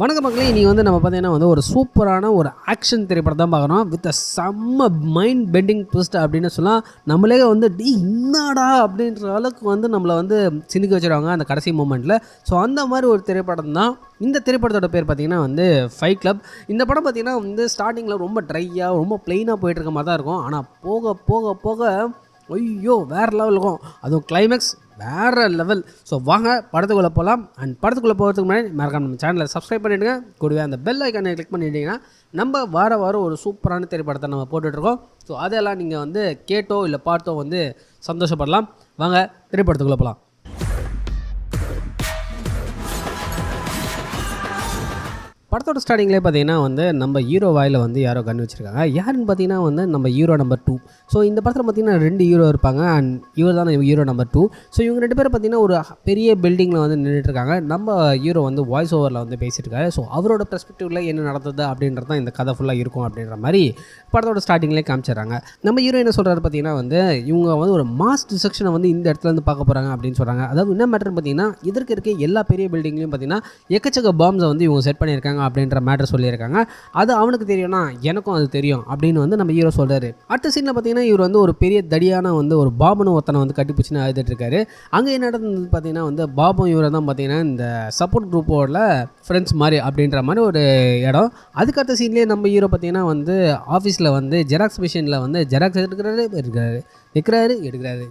வணக்க மக்களே, இன்றைக்கி வந்து நம்ம பார்த்தீங்கன்னா ஒரு சூப்பரான ஒரு ஆக்ஷன் திரைப்படம் தான் பார்க்குறோம். வித் செம்ம மைண்ட் பெண்டிங் ட்விஸ்ட் அப்படின்னு சொல்லலாம். நம்மளே டி என்னடா அப்படின்ற அளவுக்கு நம்மளை சிந்திக்க வச்சுருவாங்க அந்த கடைசி மூமெண்ட்டில். ஸோ அந்த மாதிரி ஒரு திரைப்படம் தான் இந்த திரைப்படத்தோட பேர் பார்த்திங்கன்னா ஃபைட் கிளப். இந்த படம் பார்த்திங்கன்னா ஸ்டார்டிங்கில் ரொம்ப ட்ரையாக ரொம்ப ப்ளெயினாக போயிட்டுருக்க மாதிரி தான் இருக்கும். ஆனால் போக போக போக ஐயோ வேறு லெவல் இருக்கும். அதுவும் கிளைமேக்ஸ் வேறு லெவல். ஸோ வாங்க படத்துக்குள்ளே போகலாம். அண்ட் படத்துக்குள்ளே போகிறதுக்கு முன்னாடி மறக்காம நம்ம சேனலை சப்ஸ்கிரைப் பண்ணிவிடுங்க. கூடவே அந்த பெல் ஐக்கானை கிளிக் பண்ணிட்டீங்கன்னா நம்ம வாரம் ஒரு சூப்பரான திரைப்படத்தை நம்ம போட்டுட்ருக்கோம். ஸோ அதெல்லாம் நீங்கள் கேட்டோ இல்லை பார்த்தோ சந்தோஷப்படலாம். வாங்க திரைப்படத்துக்குள்ளே போகலாம். படத்தோட ஸ்டார்டிங்லேயே பார்த்தீங்கன்னா நம்ம ஹீரோ வாயில் யாரோ கண் வச்சுருக்காங்க. யாருன்னு பார்த்தீங்கன்னா நம்ம ஹீரோ நம்பர் 2. ஸோ இந்த படத்தில் பார்த்தீங்கன்னா 2 ஹீரோ இருப்பாங்க. அண்ட் இவர் தான் ஹீரோ நம்பர் 2. ஸோ இவங்க 2 பேரும் பார்த்தீங்கன்னா ஒரு பெரிய பில்டிங்கில் நின்றுட்டுருக்காங்க. நம்ம ஹீரோ வாய்ஸ் ஓவரில் பேசிட்டுருக்காரு. ஸோ அவரோட பெர்ஸ்பெக்டிவில் என்ன நடந்தது அப்படின்றது தான் இந்த கதை ஃபுல்லாக இருக்கும் அப்படின்ற மாதிரி படத்தோட ஸ்டார்டிங்லேயே காமிச்சிடுறாங்க. நம்ம ஹீரோ என்ன சொல்கிறாரு பார்த்தீங்கன்னா இவங்க ஒரு மாஸ் டிஸ்ட்ரக்ஷனை இந்த இடத்துல பார்க்க போகிறாங்க அப்படின்னு சொல்கிறாங்க. அதாவது என்ன மேட்டர்னு பார்த்தீங்கன்னா இருக்க எல்லா பெரிய பில்டிங்லையும் பார்த்தீங்கன்னா எக்கச்சக்க பாம்ஸை இவங்க செட் பண்ணியிருக்காங்க அப்படின்ற மேட்டர் சொல்லியிருக்காங்க. அது அவனுக்கு தெரியும்னா எனக்கும் அது தெரியும் அப்படின்னு நம்ம ஹீரோ சொல்கிறாரு. அடுத்த சீனில் பார்த்தீங்கன்னா இவர் ஒரு பெரிய தடியான ஒரு பாபுன்னு ஒருத்தனை கட்டிப்பிடிச்சுன்னு அழுதுட்டு இருக்காரு. அங்கே என்ன நடந்தது பார்த்தீங்கன்னா பாபும் இவரை தான் பார்த்தீங்கன்னா இந்த சப்போர்ட் குரூப்போட ஃப்ரெண்ட்ஸ் மாதிரி அப்படின்ற மாதிரி ஒரு இடம். அதுக்கு அடுத்த சீன்லேயே நம்ம ஹீரோ பார்த்தீங்கன்னா ஆஃபீஸில் ஜெராக்ஸ் மிஷினில் ஜெராக்ஸ் எடுக்கிறாரு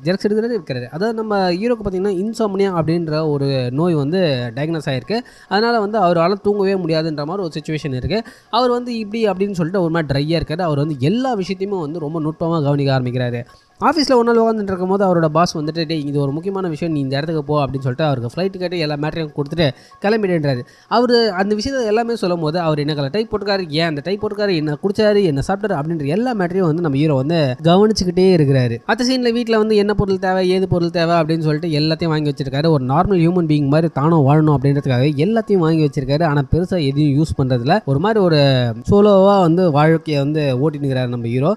ஜெராக்ஸ் எடுக்கிறாரு. அதாவது நம்ம ஹீரோக்கு பார்த்தீங்கன்னா இன்சோம்னியா அப்படின்ற ஒரு நோய் டயக்னோஸ் ஆகிருக்கு. அதனால் அவரால் தூங்கவே முடியாதுன்ற மாதிரி ஒரு சுச்சுவேஷன் இருக்குது. அவர் இப்படி அப்படின்னு சொல்லிட்டு ஒரு மாதிரி ட்ரையாக இருக்காரு. அவர் எல்லா விஷயத்தையுமே ரொம்ப நுட்பமாக கவனிக்க ஆரம்பிக்கிறாரு. ஆஃபீஸில் ஒரு நாள் உட்காந்துட்டு இருக்கும் போது அவரோட பாஸ் டே இது ஒரு முக்கியமான விஷயம், நீ இந்த இடத்துக்கு போ அப்படின்னு சொல்லிட்டு அவருக்கு ஃப்ளைட் டிக்கெட்டு எல்லா மேட்டரையும் கொடுத்துட்டு கிளம்பிடுன்றாரு. அவர் அந்த விஷயத்தை எல்லாமே சொல்லும் போது அவர் என்ன கலர் டைப் போட்டுக்காரு, ஏன் அந்த டைப் போட்டுக்காரு, என்ன குடிச்சாரு, என்ன சாப்பிட்டாரு அப்படின்ற எல்லா மேட்டரையும் நம்ம ஹீரோ கவனிச்சுக்கிட்டே இருக்கிறாரு. அடுத்த சீனில் வீட்டில் என்ன பொருள் தேவை, ஏது பொருள் தேவை அப்படின்னு சொல்லிட்டு எல்லாத்தையும் வாங்கி வச்சிருக்காரு. ஒரு நார்மல் ஹியூமன் பீயிங் மாதிரி தானும் வாழணும் அப்படின்றதுக்காக எல்லாத்தையும் வாங்கி வச்சிருக்காரு. ஆனால் பெருசாக எதையும் யூஸ் பண்ணுறதுல ஒரு மாதிரி ஒரு சோலோவாக வாழ்க்கையை ஓட்டினுக்கிறாரு நம்ம ஹீரோ.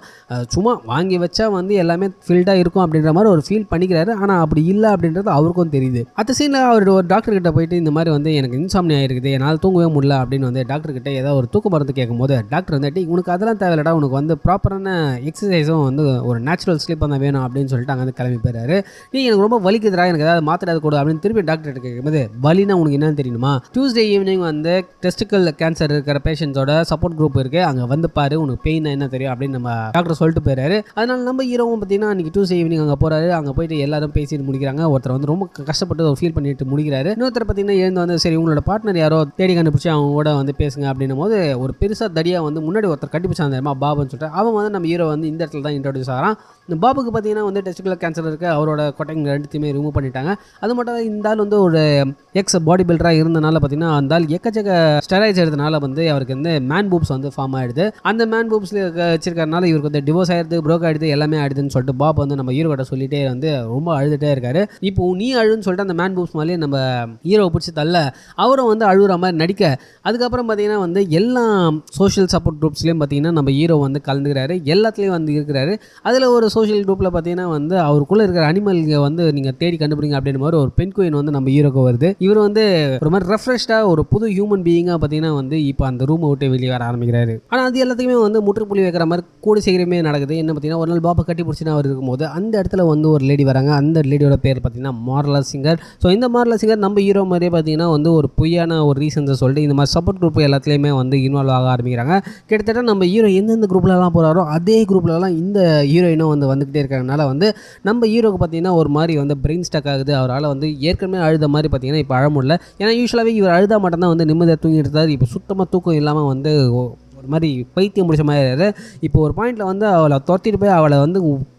சும்மா வாங்கி வச்சா எல்லாமே ஃபில்டாக இருக்கும் அப்படின்ற மாதிரி ஒரு ஃபீல் பண்ணிக்கிறாரு. ஆனால் அப்படி இல்லை அப்படின்றது அவருக்கும் தெரியுது. அடுத்த சீனில் அவர் ஒரு டாக்டர் கிட்ட போயிட்டு இந்த மாதிரி எனக்கு இன்சாம்னியா இருக்குது, என்னால் தூங்கவே முடியல அப்படின்னு டாக்டர் கிட்ட ஏதாவது ஒரு தூக்க மருந்து கேட்கும்போது டாக்டர் உனக்கு அதெல்லாம் தேவையில்லடா, உனக்கு ப்ராப்பரான எக்ஸசைஸும் ஒரு நேச்சுரல் ஸ்லீப் தான் வேணும் அப்படின்னு சொல்லிட்டு அங்கே கிளம்பி போயிறாரு. நீ எனக்கு ரொம்ப வலிக்குதுரா, எனக்கு ஏதாவது மாத்திரை கூட அப்படின்னு திருப்பி டாக்டர் கிட்ட கேட்கும்போது வலினா உனக்கு என்னன்னு தெரியுமா, டியூஸ்டே ஈவினிங் டெஸ்டிக்கல் கேன்சர் இருக்கிற பேஷண்ட்ஸோட சப்போர்ட் குரூப் இருக்குது, அங்கே பாரு, உனக்கு பெயின் என்ன தெரியும் அப்படின்னு நம்ம டாக்டர் சொல்லிட்டு போயிறாரு. அதனால நம்ம ஹீரோவும் பார்த்தீங்கன்னா அன்றைக்கி டியூஸ்டே ஈவினிங் அங்கே போகிறாரு. அங்கே போயிட்டு எல்லாரும் பேசிட்டு முடிக்கிறாங்க. ஒருத்தர் ரொம்ப கஷ்டப்பட்டு ஒரு ஃபீல் பண்ணிட்டு முடிக்கிறாரு. இன்னொருத்தர் பார்த்தீங்கன்னா எழுந்து சரி உங்களோட பார்ட்னர் யாரோ தேடி கண்டுபிடிச்சி அவங்க கூட பேசுங்க அப்படின்னும் போது ஒரு பெருசாக தடியாக முன்னாடி ஒருத்தர் கட்டிப்பிடிச்சாங்க பாபுன்னு சொல்லிட்டு அவன் நம்ம ஹீரோ இந்த இடத்துல தான் இன்ட்ரோடியூஸ் ஆகிறான். இந்த பாபுக்கு பார்த்தீங்கன்னா டெஸ்டிகுலர் கேன்சர் இருக்குது, அவரோட கொட்டைங்க ரெண்டுத்தையுமே ரிமூவ் பண்ணிட்டாங்க. அது மட்டும் தான் இந்த ஆள் ஒரு எக்ஸ் பாடி பில்டராக இருந்தனால பார்த்தீங்கன்னா அந்த ஆள் எக்கச்சக்க ஸ்டெராய்ட்ஸ் எடுத்தனால அவருக்கு மேன் பூப்ஸ் ஃபார்ம் ஆகிடுது. அந்த மேன் பூப்ஸில் வச்சிருக்கறனால இவருக்கு டிவோர்ஸ் ஆகிடுது, ப்ரோக் ஆகிடுது, எல்லாமே ஆகிடுதுன்னு சொல்லிட்டு பாப் நம்ம ஹீரோ கிட்ட சொல்லிட்டே ரொம்ப அழுதுகிட்டே இருக்காரு. இப்போ நீ அழுன்னு சொல்லிட்டு அந்த மேன் பூப்ஸ் மேலேயே நம்ம ஹீரோவை பிடிச்சி தள்ள அவரும் அழுகிற மாதிரி நடிக்க, அதுக்கப்புறம் பார்த்தீங்கன்னா எல்லா சோஷியல் சப்போர்ட் குரூப்ஸ்லேயும் பார்த்தீங்கன்னா நம்ம ஹீரோ கலந்துக்கிறாரு, எல்லாத்துலேயும் இருக்கிறாரு. அதில் ஒரு சோஷியல் குரூப்பில் பார்த்தீங்கன்னா அவருக்குள்ளே இருக்கிற அனிமல்கள் நீங்கள் தேடி கண்டுபிடிங்க அப்படின்னு மாதிரி ஒரு பெண் குயின் நம்ம ஹீரோக்கு வருது. இவர் ஒரு மாதிரி ரெஃப்ரெஷ்டாக ஒரு புது ஹியூமன் பீயிங்காக பார்த்தீங்கன்னா இப்போ அந்த ரூமை விட்டு வெளியே வர ஆரம்பிக்கிறாரு. ஆனால் அது எல்லாத்துக்குமே முற்றுப்புள்ளி வைக்கிற மாதிரி கூட சீக்கிரமே நடக்குது. என்ன பார்த்தீங்கன்னா ஒரு நாள் பாப்பா கட்டி பிடிச்சினா அவர் இருக்கும்போது அந்த இடத்துல ஒரு லேடி வராங்க. அந்த லேடியோட பேர் பார்த்தீங்கன்னா மார்லா சிங்கர். ஸோ இந்த மார்லா சிங்கர் நம்ம ஹீரோ மாதிரியே பார்த்தீங்கன்னா ஒரு பொய்யான ஒரு ரீசன்ஸை சொல்லிட்டு இந்த மாதிரி சப்போர்ட் குரூப் எல்லாத்துலேயுமே இன்வால்வ் ஆக ஆரம்பிக்கிறாங்க. கிட்டத்தட்ட நம்ம ஹீரோ எந்தெந்த குரூப்லலாம் போகிறாரோ அதே குரூப்லலாம் இந்த ஹீரோயினும் வந்துக்கிட்டே இருக்கிறதுனால நம்ம ஹீரோக்கு பார்த்தீங்கன்னா ஒரு மாதிரி பிரெயின் ஸ்டக் ஆகுது. அவரால் ஏற்கனவே அழுத மாதிரி பார்த்தீங்கன்னா இப்போ அழ முடியல. ஏன்னா யூஸ்வலாகவே இவர் அழுதா மட்டும்தான் நிம்மதியாக தூங்கிட்டு இருந்தார். இப்போ சுத்தமாக தூக்கம் இல்லாமல் ஒரு மாதிரி பைத்தியம் முடிச்ச மாதிரி. இப்போ ஒரு பாயிண்டில் அவளை துரத்திட்டு போய் அவளை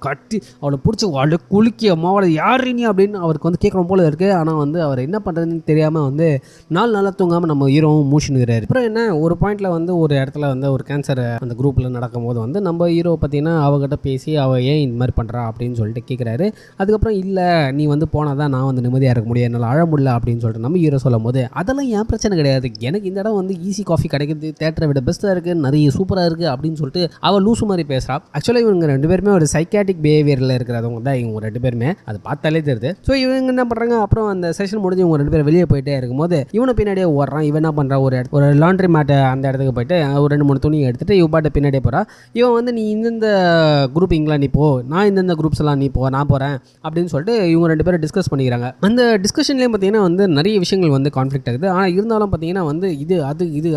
கட்டி அவளை பிடிச்சி அவளை குளிக்க அவளை யார் நீ அப்படின்னு அவருக்கு கேட்கணும் போல இருக்குது. ஆனால் அவர் என்ன பண்ணுறதுன்னு தெரியாமல் 4 நாளாக தூங்காமல் நம்ம ஹீரோவும் மூஷனுங்கிறாரு. அப்புறம் என்ன ஒரு பாயிண்டில் ஒரு இடத்துல ஒரு கேன்சர் அந்த குரூப்பில் நடக்கும் போது நம்ம ஹீரோ பார்த்தீங்கன்னா அவகிட்ட பேசி அவள் ஏன் இந்த மாதிரி பண்ணுறா அப்படின்னு சொல்லிட்டு கேட்குறாரு. அதுக்கப்புறம் இல்லை நீ போனால் தான் நான் நிம்மதியாக இருக்க முடியும், என்னால் அழ முடியல அப்படின்னு சொல்லிட்டு நம்ம ஹீரோ சொல்லும் போது அதெல்லாம் என் பிரச்சனை கிடையாது, எனக்கு இந்த இடம் ஈஸி காஃபி கிடைக்குது, தேட்டரை விட பெஸ்ட்டாக இருக்குது, இருக்குது, நிறைய சூப்பராக இருக்குது அப்படின்னு சொல்லிட்டு அவள் லூசு மாதிரி பேசுகிறா. ஆக்சுவலாக இவங்க 2 பேருமே ஒரு சைக்காட்டிக் பிஹேவியரில் இருக்கிறவங்க தான் இவங்க 2 பேருமே, அது பார்த்தாலே தெரியுது. ஸோ இவங்க என்ன பண்ணுறாங்க, அப்புறம் அந்த செஷன் முடிஞ்சு இவங்க 2 பேரும் வெளியே போயிட்டே இருக்கும்போது இவனை பின்னாடியே ஓடுறான். இவன் என்ன பண்ணுறான், ஒரு லாண்ட்ரி மேட்டை அந்த இடத்துக்கு போயிட்டு ஒரு 2-3 துணி எடுத்துட்டு இவ பாட்டு பின்னாடியே போகிறான். இவன் வந்து நீ இந்தந்த குரூப்பிங்லாம் நீ போ, நான் இந்தந்த குரூப்ஸ் எல்லாம் நீ போ, நான் போகிறேன் அப்படின்னு சொல்லிட்டு இவங்க 2 பேரும் டிஸ்கஸ் பண்ணிக்கிறாங்க. அந்த டிஸ்கஷன்லேயும் பார்த்தீங்கன்னா வந்து நிறைய விஷயங்கள் வந்து கான்ஃப்ளிக்ட் ஆகுது. ஆனால் இருந்தாலும் பார்த்தீங்கன்னா வந்து இது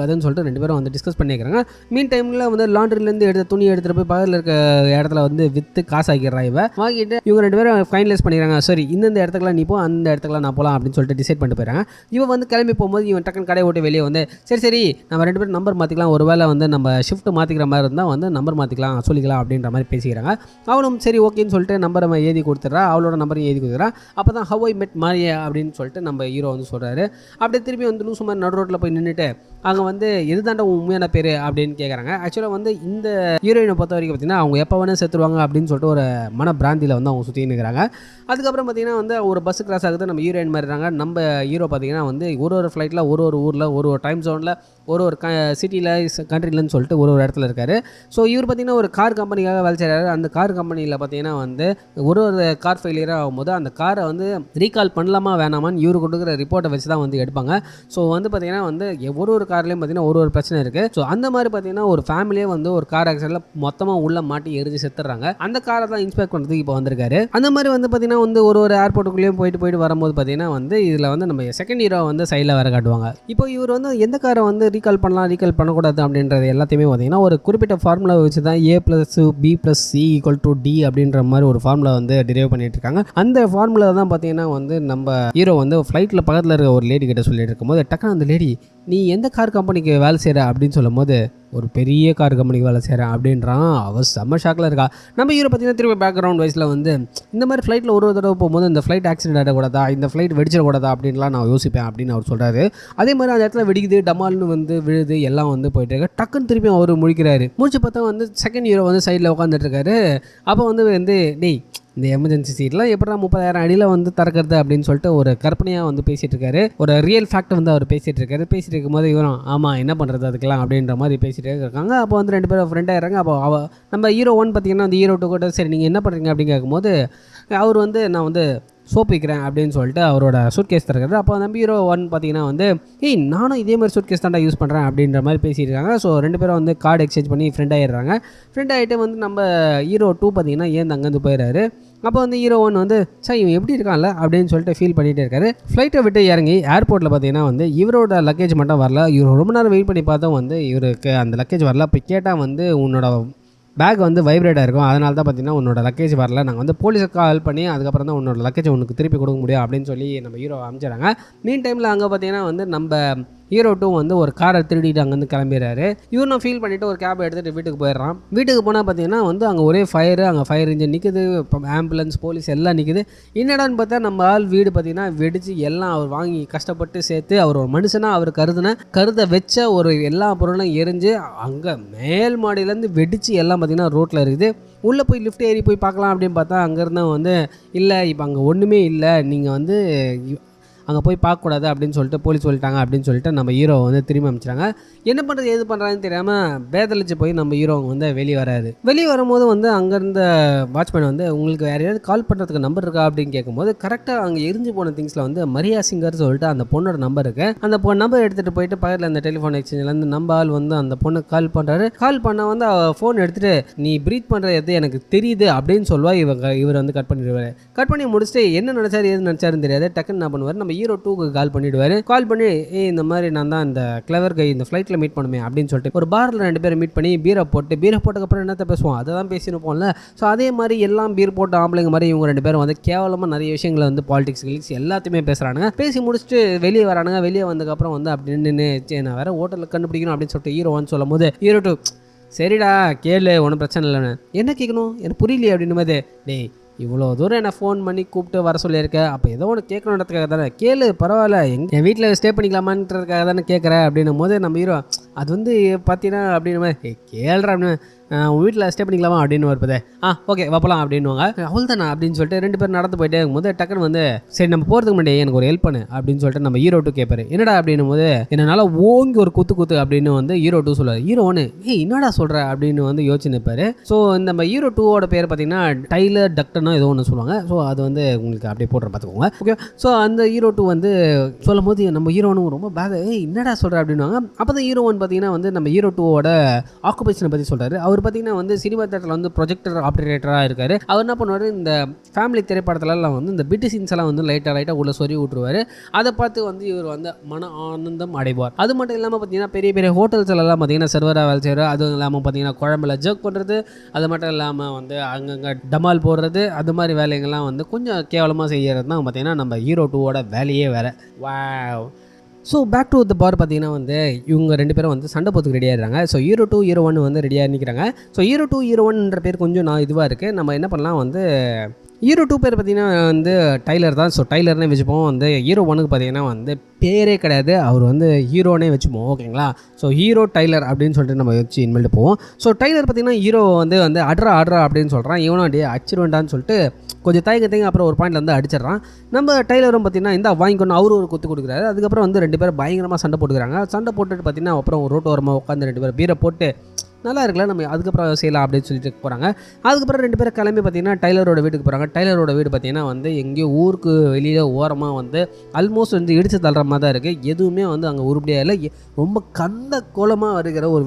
அதுன்னு சொல்லிட்டு 2 பேரும் வந்து டிஸ்கஸ் பண்ணிக்கிறாங்க. மீன் டைமில் வந்து லாண்ட்ரிலேருந்து எடுத்த துணி எடுத்துகிட்டு போய் பக்கத்தில் இருக்க இடத்துல வந்து விற்று காசு ஆக்கிடுறா. வாங்கிட்டு இவங்க 2 பேரும் ஃபைனலைஸ் பண்ணிக்கிறாங்க. சரி இந்த இடத்துக்குலாம் நீ போ, அந்த இடத்துக்குலாம் நான் போகலாம் அப்படின்னு சொல்லிட்டு டிசைட் பண்ணிட்டு போயிடுறாங்க. இவன் வந்து கிளம்பி போகும்போது இவன் டக்குன்னு கடை ஓட்டி வெளியே வந்து சரி நம்ம 2 பேரும் நம்பர் மாற்றிக்கலாம், ஒரு வேளை வந்து நம்ம ஷிஃப்ட் மாற்றிக்கிற மாதிரி இருந்தால் வந்து நம்பர் மாற்றிக்கலாம் சொல்லிக்கலாம் அப்படின்ற மாதிரி பேசிக்கிறாங்க. அவனும் சரி ஓகேன்னு சொல்லிட்டு நம்பரை எழுதி கொடுத்துட்றா, அவளோட நம்பரையும் எழுதி கொடுத்துறா. அப்போ தான் ஹவ் ஐ மெட் மாரியா அப்படின்னு சொல்லிட்டு நம்ம ஹீரோ வந்து சொல்கிறாரு. அப்படியே திருப்பி வந்து லூசு மாதிரி நடு ரோட்டில் போய் நின்றுட்டு அங்கே வந்து எதுதாண்டா உண்மையான பேர் அப்படின்னு கேட்குறாங்க. ஆக்சுவலாக வந்து இந்த ஹீரோயினை பொறுத்த வரைக்கும் பார்த்தீங்கன்னா அவங்க எப்போ வேணால் செத்துருவாங்க அப்படின்னு சொல்லிட்டு ஒரு மன பிராந்தியில் வந்து அவங்க சுற்றி நிற்கிறாங்க. அதுக்கப்புறம் பார்த்தீங்கன்னா வந்து ஒரு பஸ் கிராஸ் ஆகுது, நம்ம ஹீரோயின் மாதிரிறாங்க. நம்ம ஹீரோ பார்த்தீங்கன்னா வந்து ஒரு ஃப்ளைட்டில் ஒரு ஊரில் ஒரு டைம் ஜோனில் ஒரு சிட்டியில் கண்ட்ரிலன்னு சொல்லிட்டு ஒரு இடத்துல இருக்கார். ஸோ இவர் பார்த்தீங்கன்னா ஒரு கார் கம்பெனிக்காக வேலை செய்கிறாரு. அந்த கார் கம்பெனியில் பார்த்தீங்கன்னா வந்து ஒரு கார் ஃபெயிலியராக ஆகும்போது அந்த காரை வந்து ரீகால் பண்ணலாமா வேணாமான்னு இவர் கொடுக்குற ரிப்போர்ட்டை வச்சு தான் வந்து எடுப்பாங்க. ஸோ வந்து பார்த்தீங்கன்னா வந்து ஒரு கார்லேயும் பார்த்தீங்கன்னா ஒரு பிரச்சனை இருக்குது. ஸோ அந்த மாதிரி பார்த்தீங்கன்னா ஒரு ஃபேமிலியே வந்து ஒரு கார் ஆக்சிடென்ட்டில் மொத்தமாக உள்ள மாட்டி எரிஞ்சு செத்துறாங்க. அந்த காரை தான் இன்ஸ்பெக்ட் பண்ணுறதுக்கு இப்போ வந்திருக்காரு. அந்த மாதிரி வந்து பார்த்தீங்கன்னா வந்து ஒரு ஏர்போர்ட்டுக்குள்ளேயும் போயிட்டு வரும்போது பார்த்தீங்கன்னா வந்து இதில் வந்து நம்ம செகண்ட் ஹீரோ வந்து சைடில் வர காட்டுவாங்க. இப்போ இவர் வந்து எந்த காரை வந்து ரீகால் பண்ணக்கூடாது அப்படின்றது எல்லாத்தையுமே பார்த்தீங்கன்னா ஒரு குறிப்பிட்ட ஃபார்முலா வச்சு தான் A+B+C=D அப்படின்ற மாதிரி ஒரு ஃபார்முலா வந்து டிரைவ் பண்ணிட்டு இருக்காங்க. அந்த ஃபார்முலா தான் பார்த்தீங்கன்னா வந்து நம்ம ஹீரோ வந்து ஃப்ளைட்டில் பக்கத்தில் இருக்க ஒரு லேடி கிட்ட சொல்லிட்டு இருக்கும்போது டக்குனு அந்த லேடி நீ எந்த கார் கம்பெனிக்கு வேலை செய்கிற அப்படின்னு சொல்லும் போது ஒரு பெரிய கார் கம்பெனிக்கு வேலை செய்கிறேன் அப்படின்றான். அவள் செம்ம ஷாக்கில் இருக்கா. நம்ம ஹீரோ பார்த்தீங்கன்னா திரும்ப பேக்ரவுண்ட் வைஸில் வந்து இந்த மாதிரி ஃப்ளைட்டில் ஒரு தடவை போகும்போது இந்த ஃப்ளைட் ஆக்சிடென்ட் ஆகிடக்கூடாதா, இந்த ஃப்ளைட் வெடிச்சிடக்கூடாதா அப்படின்லாம் நான் யோசிப்பேன் அப்படின்னு அவர் சொல்கிறாரு. அதே மாதிரி அந்த இடத்துல வெடிக்குது, டமால்னு வந்து விழுது, எல்லாம் வந்து போயிட்டு இருக்கு. டக்குன்னு திருப்பி அவர் முழிக்கிறாரு. முடிச்சு பார்த்தா வந்து செகண்ட் ஹீரோ வந்து சைடில் உட்காந்துட்டு இருக்காரு. அப்போ வந்து டேய் இந்த எமர்ஜென்சி சீட்லாம் எப்படா 30,000 அடியில் வந்து திறக்கிறது அப்படின்னு சொல்லிட்டு ஒரு கற்பனையாக வந்து பேசிகிட்டு இருக்காரு. ஒரு ரியல் ஃபேக்ட் வந்து அவர் பேசிகிட்டு இருக்கும்போது இவரும் ஆமாம் என்ன பண்ணுறது அதுக்கெல்லாம் அப்படின்ற மாதிரி பேசிகிட்டே இருக்காங்க. அப்போ வந்து 2 பேரும் ஃப்ரெண்டாக இருக்காங்க. அப்போ நம்ம ஹீரோ 1 பார்த்தீங்கன்னா அந்த ஹீரோ 2 கூட சரி நீங்கள் என்ன பண்ணுறீங்க அப்படின்னு கேட்கும்போது அவர் வந்து நான் வந்து சோப் விற்கிறேன் அப்படின்னு சொல்லிட்டு அவரோட சூட்கேஸ் தருகிறது. அப்போ நம்ம ஹீரோ 1 பார்த்தீங்கன்னா வந்து நானும் இதே மாதிரி சூட்கேஸ் தான்டா யூஸ் பண்ணுறேன் அப்படின்ற மாதிரி பேசியிருக்காங்க. ஸோ 2 பேரும் வந்து கார்டு எக்ஸ்சேஞ்ச் பண்ணி ஃப்ரெண்ட் ஆகிடுறாங்க. ஃப்ரெண்ட் ஆகிட்டு வந்து நம்ம ஹீரோ 2 பார்த்தீங்கன்னா அங்கேருந்து போயிடுறாரு. அப்போ வந்து ஹீரோ 1 வந்து இவன் எப்படி இருக்கான்ல அப்படின்னு சொல்லிட்டு ஃபீல் பண்ணிகிட்டே இருக்காரு. ஃப்ளைட்டை விட்டு இறங்கி ஏர்போர்ட்டில் பார்த்தீங்கன்னா வந்து இவரோட லக்கேஜ் மட்டும் வரல. இவர் ரொம்ப நேரம் வெயிட் பண்ணி பார்த்தோம் வந்து இவருக்கு அந்த லக்கேஜ் வரல. இப்போ கேட்டால் வந்து உன்னோட பேக் வந்து வைப்ரேட் ஆகிருக்கும், அதனால தான் பார்த்தீங்கன்னா உன்னோட லக்கேஜ் வரல, நாங்கள் வந்து போலீஸுக்கு கால் பண்ணி அதுக்கப்புறம் தான் உன்னோட லக்கேஜை உனக்கு திருப்பி கொடுக்க முடியும் அப்படின்னு சொல்லி நம்ம ஹீரோ அனுப்பிச்சிடுறாங்க. மீன் டைமில் அங்கே பார்த்தீங்கன்னா வந்து நம்ம ஹீரோ 2 வந்து ஒரு காரை திருடிட்டு அங்கேருந்து கிளம்பிடுறாரு. இவனும் ஃபீல் பண்ணிவிட்டு ஒரு கேப் எடுத்துகிட்டு வீட்டுக்கு போயிடுறான். வீட்டுக்கு போனால் பார்த்தீங்கன்னா வந்து அங்கே ஒரே அங்கே ஃபயர் இன்ஜின் நிற்குது, இப்போ ஆம்புலன்ஸ் போலீஸ் எல்லாம் நிற்குது. என்னடான்னு பார்த்தா நம்ம ஆள் வீடு பார்த்தீங்கன்னா வெடிச்சு எல்லாம் அவர் வாங்கி கஷ்டப்பட்டு சேர்த்து அவர் ஒரு மனுஷனாக அவர் கருத வச்ச ஒரு எல்லா பொருளும் எரிஞ்சு அங்கே மேல் மாடியிலேருந்து வெடித்து எல்லாம் பார்த்தீங்கன்னா ரோட்டில் இருக்குது. உள்ளே போய் லிஃப்ட் ஏறி போய் பார்க்கலாம் அப்படின்னு பார்த்தா அங்கேருந்து வந்து இல்லை இப்போ அங்கே ஒன்றுமே இல்லை, நீங்கள் வந்து அங்கே போய் பார்க்கக்கூடாது அப்படின்னு சொல்லிட்டு போலீஸ் சொல்லிட்டாங்க அப்படின்னு சொல்லிட்டு நம்ம ஹீரோ வந்து திரும்பி அனுப்பிச்சிட்டாங்க. என்ன பண்ணுறது எது பண்ணுறாங்கன்னு தெரியாமல் பேதலிச்சு போய் நம்ம ஹீரோ வந்து வெளியே வரும்போது வந்து அங்கேருந்த வாட்ச்மேன் வந்து உங்களுக்கு வேறு யாராவது கால் பண்ணுறதுக்கு நம்பர் இருக்கா அப்படின்னு கேட்கும்போது கரெக்டாக அங்கே எரிஞ்சு போன திங்ஸில் வந்து மரியா சிங்கர் சொல்லிட்டு அந்த பொண்ணோட நம்பர் இருக்குது. அந்த நம்பர் எடுத்துகிட்டு போயிட்டு பக்கத்தில் அந்த டெலிஃபோன் எக்ஸ்சேஞ்சிலேருந்து நம்ம ஆள் வந்து அந்த பொண்ணுக்கு கால் பண்ணுறாரு. கால் பண்ண வந்து ஃபோன் எடுத்துகிட்டு நீ ப்ரீத் பண்ணுறது எது எனக்கு தெரியுது அப்படின்னு சொல்லுவா. இவர் வந்து கட் பண்ணிடுவார். கட் பண்ணி முடிச்சுட்டு என்ன நினச்சாரு எது நினச்சாருன்னு தெரியாது. டக்குன்னு என்ன பண்ணுவார், நம்ம ஹீரோ 2க்கு கால் பண்ணிடுவார். கால் பண்ணி இந்த மாதிரி நான் தான் இந்த கிளவர் கை இந்த ஃப்ளைட்டில் மீட் பண்ணுமே அப்படின்னு சொல்லிட்டு ஒரு பாரில் 2 பேரும் மீட் பண்ணி பீரை போட்டதுக்கப்புறம் என்னத்தை பேசுவோம் அதை தான் பேசினுப்போம்ல. ஸோ அதே மாதிரி எல்லாம் பீர் போட்டு ஆம்பளைங்க மாதிரி இவங்க 2 பேரும் வந்து கேவலமாக நிறைய விஷயங்களை வந்து பாலிடிக்ஸ் எல்லாத்தையுமே பேசுகிறானுங்க. பேசி முடிச்சுட்டு வெளியே வரானுங்க. வெளியே வந்ததுக்கப்புறம் வந்து அப்படின்னு நான் வேறு ஹோட்டலில் கண்டுபிடிக்கணும் அப்படின்னு சொல்லிட்டு ஹீரோ 1 சொல்லும் போது ஹீரோ 2 சரிடா கேளு ஒன்றும் பிரச்சனை இல்லைன்னு என்ன கேட்கணும் எனக்கு புரியலையே அப்படின்னு போது டேய் இவ்வளோ தூரம் என்னை ஃபோன் பண்ணி கூப்பிட்டு வர சொல்லியிருக்கேன், அப்போ ஏதோ ஒன்று கேட்கணுன்றதுக்காக தானே கேளு பரவாயில்ல என் வீட்டில் ஸ்டே பண்ணிக்கலாமான்றதுக்காக தானே கேட்குறேன் அப்படின்னும் போது நம்ம ஹீரோ அது வந்து பார்த்தீங்கன்னா அப்படின்னு கேள்றா அப்படின்னு உங்கள் வீட்டில் ஸ்டே பண்ணிக்கலாமா அப்படின்னு வருப்பதே ஓகே வைப்பலாம் அப்படின்வாங்க. அவள் தானே அப்படின்னு சொல்லிட்டு 2 பேர் நடந்து போயிட்டே இருக்கும்போது டக்குன்னு வந்து சரி நம்ம போகிறதுக்கு முன்னாடி எனக்கு ஒரு ஹெல்ப் பண்ணு அப்படின்னு சொல்லிட்டு நம்ம ஹீரோ 2 கேட்பாரு. என்னடா அப்படின்னும் போது என்னால் ஓங்கி ஒரு குத்து அப்படின்னு வந்து ஹீரோ 2 சொல்லுவார். ஹீரோ 1 என்னடா சொல்கிற அப்படின்னு வந்து யோசிச்சு நிற்பாரு. ஸோ நம்ம ஹீரோ 2ஓட பேர் பார்த்தீங்கன்னா டைலர் டக்டனோ ஏதோ ஒன்று சொல்லுவாங்க. ஸோ அது வந்து உங்களுக்கு அப்படியே போடுற பார்த்துக்கோங்க. ஓகே. ஸோ அந்த ஹீரோ 2 வந்து சொல்லும் போது நம்ம ஹீரோ 1 ரொம்ப என்னடா சொல்கிற அப்படின்வாங்க. அப்போ தான் ஹீரோ 1 பார்த்தீங்கன்னா வந்து நம்ம ஹீரோ 2ஓட ஆக்குபேஷனை பற்றி சொல்கிறாரு. அவர் பார்த்தீங்கன்னா வந்து சினிமா தேட்டரில் வந்து ப்ரொஜெக்டர் ஆப்ரேட்டராக இருக்கார். அவர் என்ன பண்ணுவார், இந்த ஃபேமிலி திரைப்படத்துலலாம் வந்து இந்த பிட்டு சீன்ஸ் எல்லாம் வந்து லைட்டாக உள்ள சொறி விட்டுருவார். அதை பார்த்து வந்து இவர் வந்து மன ஆனந்தம் அடைவார். அது மட்டும் இல்லாமல் பார்த்தீங்கன்னா பெரிய பெரிய ஹோட்டல்ஸ்லாம் பார்த்தீங்கன்னா சர்வராக வேலை செய்கிறார். அதுவும் இல்லாமல் பார்த்தீங்கன்னா குழம்புல ஜர்க் பண்ணுறது, அது மட்டும் இல்லாமல் வந்து அங்கங்கே டமால் போடுறது, அது மாதிரி வேலைகள்லாம் வந்து கொஞ்சம் கேவலமாக செய்கிறது தான் பார்த்தீங்கன்னா நம்ம ஹீரோ 2ஓட வேலையே வேறு. Wow. So back to the bar பார்த்தீங்கன்னா வந்து இவங்க 2 பேரும் வந்து சண்டை போத்துக்கு ரெடியாகிறாங்க. ஸோ ஹீரோ 2 ஹீரோ 1 வந்து ரெடியாக நிற்கிறாங்க. ஸோ ஹீரோ 2 ஹீரோ 1ன்ற பேர் கொஞ்சம் இதுவாக இருக்குது. நம்ம என்ன பண்ணலாம் வந்து ஹீரோ 2 பேர் பார்த்தீங்கன்னா வந்து டைலர் தான். ஸோ டைலர்னே வச்சுப்போம். வந்து ஹீரோ 1க்கு பார்த்தீங்கன்னா வந்து பேரே கிடையாது, அவர் வந்து ஹீரோனே வச்சுப்போம். ஓகேங்களா. ஸோ ஹீரோ டைலர் அப்படின்னு சொல்லிட்டு நம்ம வச்சு இனிமேல் போவோம். ஸோ டைலர் பார்த்தீங்கன்னா ஹீரோ வந்து ஆடுறா அப்படின்னு சொல்கிறான். இவனும் அப்படியே அடிச்சிருவேண்டான்னு சொல்லிட்டு கொஞ்சம் தயங்க அப்புறம் ஒரு பாயிண்டில் வந்து அடிச்சிடறான். நம்ம டைலரும் பார்த்தீங்கன்னா இந்த வாங்கிக்கொண்டு அவரு ஒரு குத்து கொடுக்குறாரு. அதுக்கப்புறம் வந்து 2 பேரும் பயங்கரமாக சண்டை போட்டுக்கிறாங்க. சண்டை போட்டுட்டு பார்த்தீங்கன்னா அப்புறம் ஒரு ரோட்டோரமாக உட்காந்து 2 பேரும் பீரை போட்டு நல்லா இருக்குல்ல நம்ம அதுக்கப்புறம் செய்யலாம் அப்படின்னு சொல்லிட்டு போகிறாங்க. அதுக்கப்புறம் 2 பேரும் கிளம்பி பார்த்தீங்கன்னா டைலரோட வீட்டுக்கு போகிறாங்க. டைலரோட வீடு பார்த்தீங்கன்னா வந்து எங்கேயோ ஊருக்கு வெளியில் ஓரமாக வந்து ஆல்மோஸ்ட் வந்து இடிச்சு தள்ளுற மாதிரி தான் இருக்குது. எதுவுமே வந்து அங்கே உருப்படியாக இல்லை. ரொம்ப கந்த கோலமாக வருகிற ஒரு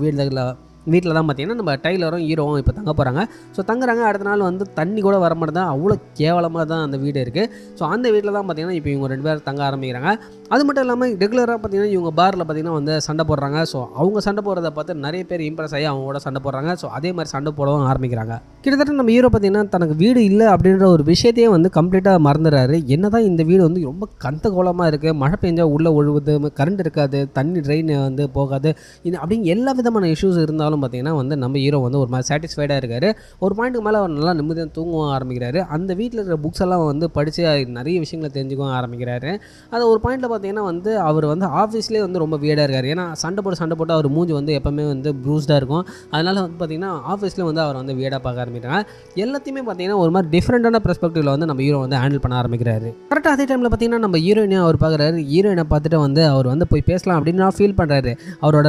வீட்டில் தான் பார்த்தீங்கன்னா நம்ம டைலரும் ஹீரோவும் இப்போ தங்க போகிறாங்க. ஸோ தங்குறாங்க. அடுத்த நாள் வந்து தண்ணி கூட வர மாட்டேன் தான், அவ்வளோ கேவலமாக தான் அந்த வீடு இருக்குது. ஸோ அந்த வீட்டில் தான் பார்த்தீங்கன்னா இப்போ இவங்க 2 பேர் தங்க ஆரம்பிக்கிறாங்க. அது மட்டும் இல்லாமல் ரெகுலராக பார்த்தீங்கன்னா இவங்க பாரில் பார்த்தீங்கன்னா வந்து சண்டை போடுறாங்க. ஸோ அவங்க சண்டை போடுறத பார்த்து நிறைய பேர் இம்ப்ரெஸ் ஆகி அவங்களோட சண்டை போடுறாங்க. ஸோ அதே மாதிரி சண்டை போடவும் ஆரம்பிக்கிறாங்க. கிட்டத்தட்ட நம்ம ஹீரோ பார்த்தீங்கன்னா தனக்கு வீடு இல்லை அப்படின்ற ஒரு விஷயத்தையே வந்து கம்ப்ளீட்டாக மறந்துடுறாரு. என்ன தான் இந்த வீடு வந்து ரொம்ப கந்த கோலமாக இருக்குது, மழை பெஞ்சால் உள்ளே ஒழுகுது, கரண்ட் இருக்காது, தண்ணி ட்ரெயின் வந்து போகாது, இது அப்படின்னு எல்லா விதமான இஷ்யூஸ் இருந்தாலும் பார்த்தீங்கன்னா வந்து நம்ம ஹீரோ வந்து ஒரு மாதிரி சாட்டிஸ்ஃபைடாக இருக்கார். ஒரு பாயிண்ட்டுக்கு மேலே அவர் நல்லா நிம்மதியாக தூங்கவும் ஆரம்பிக்கிறாரு. அந்த வீட்டில் இருக்கிற புக்ஸ் எல்லாம் வந்து படித்து நிறைய விஷயங்களை தெரிஞ்சுக்கவும் ஆரம்பிக்கிறாரு. அது ஒரு பாயிண்டில் பார்த்தீங்கன்னா வந்து அவர் வந்து ஆஃபீஸ்லேயே வந்து ரொம்ப வீடாக இருக்கார். ஏன்னா சண்டை போட்டு அவர் மூஞ்சி வந்து எப்போவுமே வந்து ப்ரூஸ்டாக இருக்கும். அதனால் வந்து பார்த்திங்கன்னா ஆஃபீஸில் வந்து அவர் வந்து வீடாக பார்க்க ஆரம்பிக்கிறாங்க. எல்லாத்தையுமே பார்த்தீங்கன்னா ஒரு மாதிரி டிஃப்ரெண்ட்டான பெர்ஸ்பெக்டிவில் வந்து நம்ம ஹீரோ வந்து ஹேண்டில் பண்ண ஆரம்பிக்கிறாரு. கரெக்டாக அதே டைமில் பார்த்தீங்கன்னா நம்ம ஹீரோயினையும் அவர் பார்க்குறாரு. ஹீரோயினை பார்த்துட்டு வந்து அவர் வந்து போய் பேசலாம் அப்படின்னு ஃபீல் பண்ணுறாரு. அவரோட